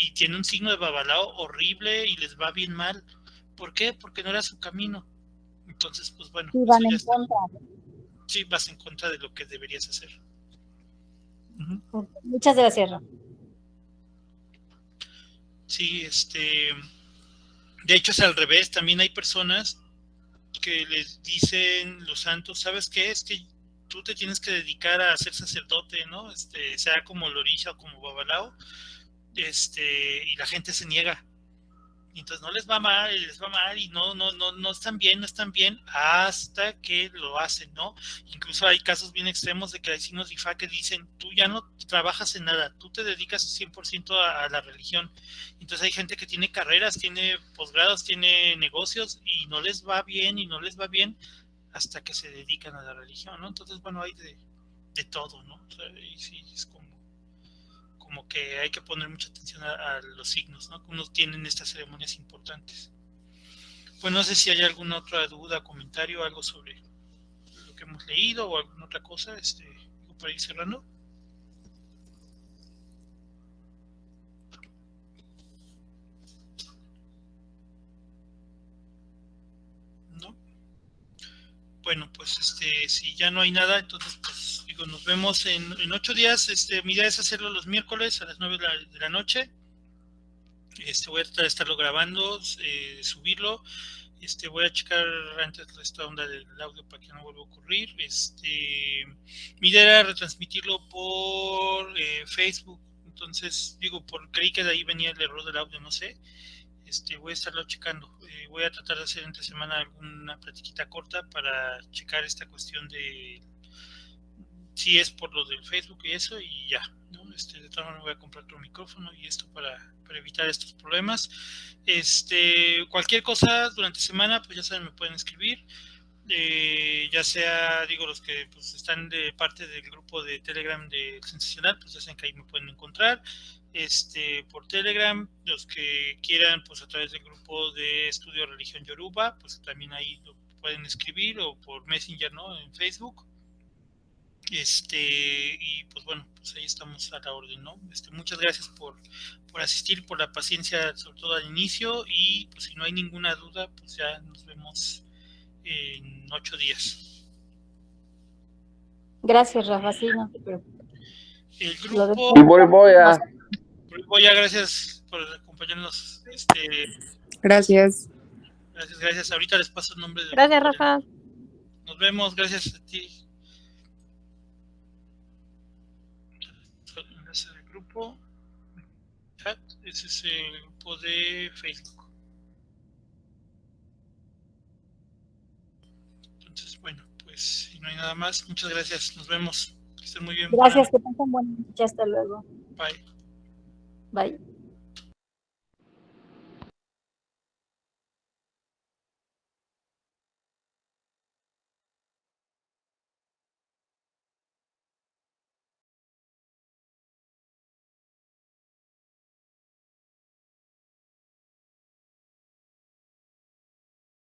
y tiene un signo de babalao horrible y les va bien mal. ¿Por qué? Porque no era su camino. Entonces, pues bueno, Sí, van en contra. Sí, vas en contra de lo que deberías hacer. Muchas gracias, Rafa. Sí, de hecho es al revés, también hay personas que les dicen los santos, ¿sabes qué? Es que tú te tienes que dedicar a ser sacerdote, ¿no? Sea como Lorisha o como Babalao, y la gente se niega. Y entonces no les va mal, y no están bien, hasta que lo hacen, ¿no? Incluso hay casos bien extremos de que hay signos de Ifá que dicen, tú ya no trabajas en nada, tú te dedicas 100% a la religión. Entonces hay gente que tiene carreras, tiene posgrados, tiene negocios, y no les va bien, hasta que se dedican a la religión, ¿no? Entonces, bueno, hay de todo, ¿no? O sea, y sí, es como que hay que poner mucha atención a los signos, ¿no? Que unos tienen estas ceremonias importantes. Pues no sé si hay alguna otra duda, comentario, algo sobre lo que hemos leído o alguna otra cosa, para ir cerrando. ¿No? Bueno, pues si ya no hay nada, entonces pues digo, nos vemos en 8 días. Mi idea es hacerlo los miércoles a las 9 de la noche. Voy a tratar de estarlo grabando, subirlo. Voy a checar antes esta onda del audio para que no vuelva a ocurrir. Mi idea era retransmitirlo por Facebook. Entonces, creí que de ahí venía el error del audio, no sé. Voy a estarlo checando. Voy a tratar de hacer entre semana alguna platiquita corta para checar esta cuestión de si es por lo del Facebook y eso, y ya, ¿no? De todas maneras voy a comprar otro micrófono y esto para evitar estos problemas. Cualquier cosa durante semana, pues ya saben, me pueden escribir. Ya sea, los que pues están de parte del grupo de Telegram de Sensacional, pues ya saben que ahí me pueden encontrar. Por Telegram, los que quieran, pues a través del grupo de Estudio Religión Yoruba, pues también ahí lo pueden escribir, o por Messenger, ¿no? En Facebook. Y pues bueno, pues ahí estamos a la orden, ¿no? Muchas gracias por asistir, por la paciencia, sobre todo al inicio, y pues si no hay ninguna duda, pues ya nos vemos en 8 días. Gracias, Rafa, sí, no te preocupes. El grupo... Voy a... gracias por acompañarnos. Gracias. Gracias. Ahorita les paso el nombre de... Gracias, Rafa. Nos vemos, gracias a ti. Enlace del grupo. Chat, ese es el grupo de Facebook. Entonces, bueno, pues si no hay nada más, muchas gracias. Nos vemos. Que estén muy bien. Gracias, que pasen buenas noches. Hasta luego. Bye. Bye.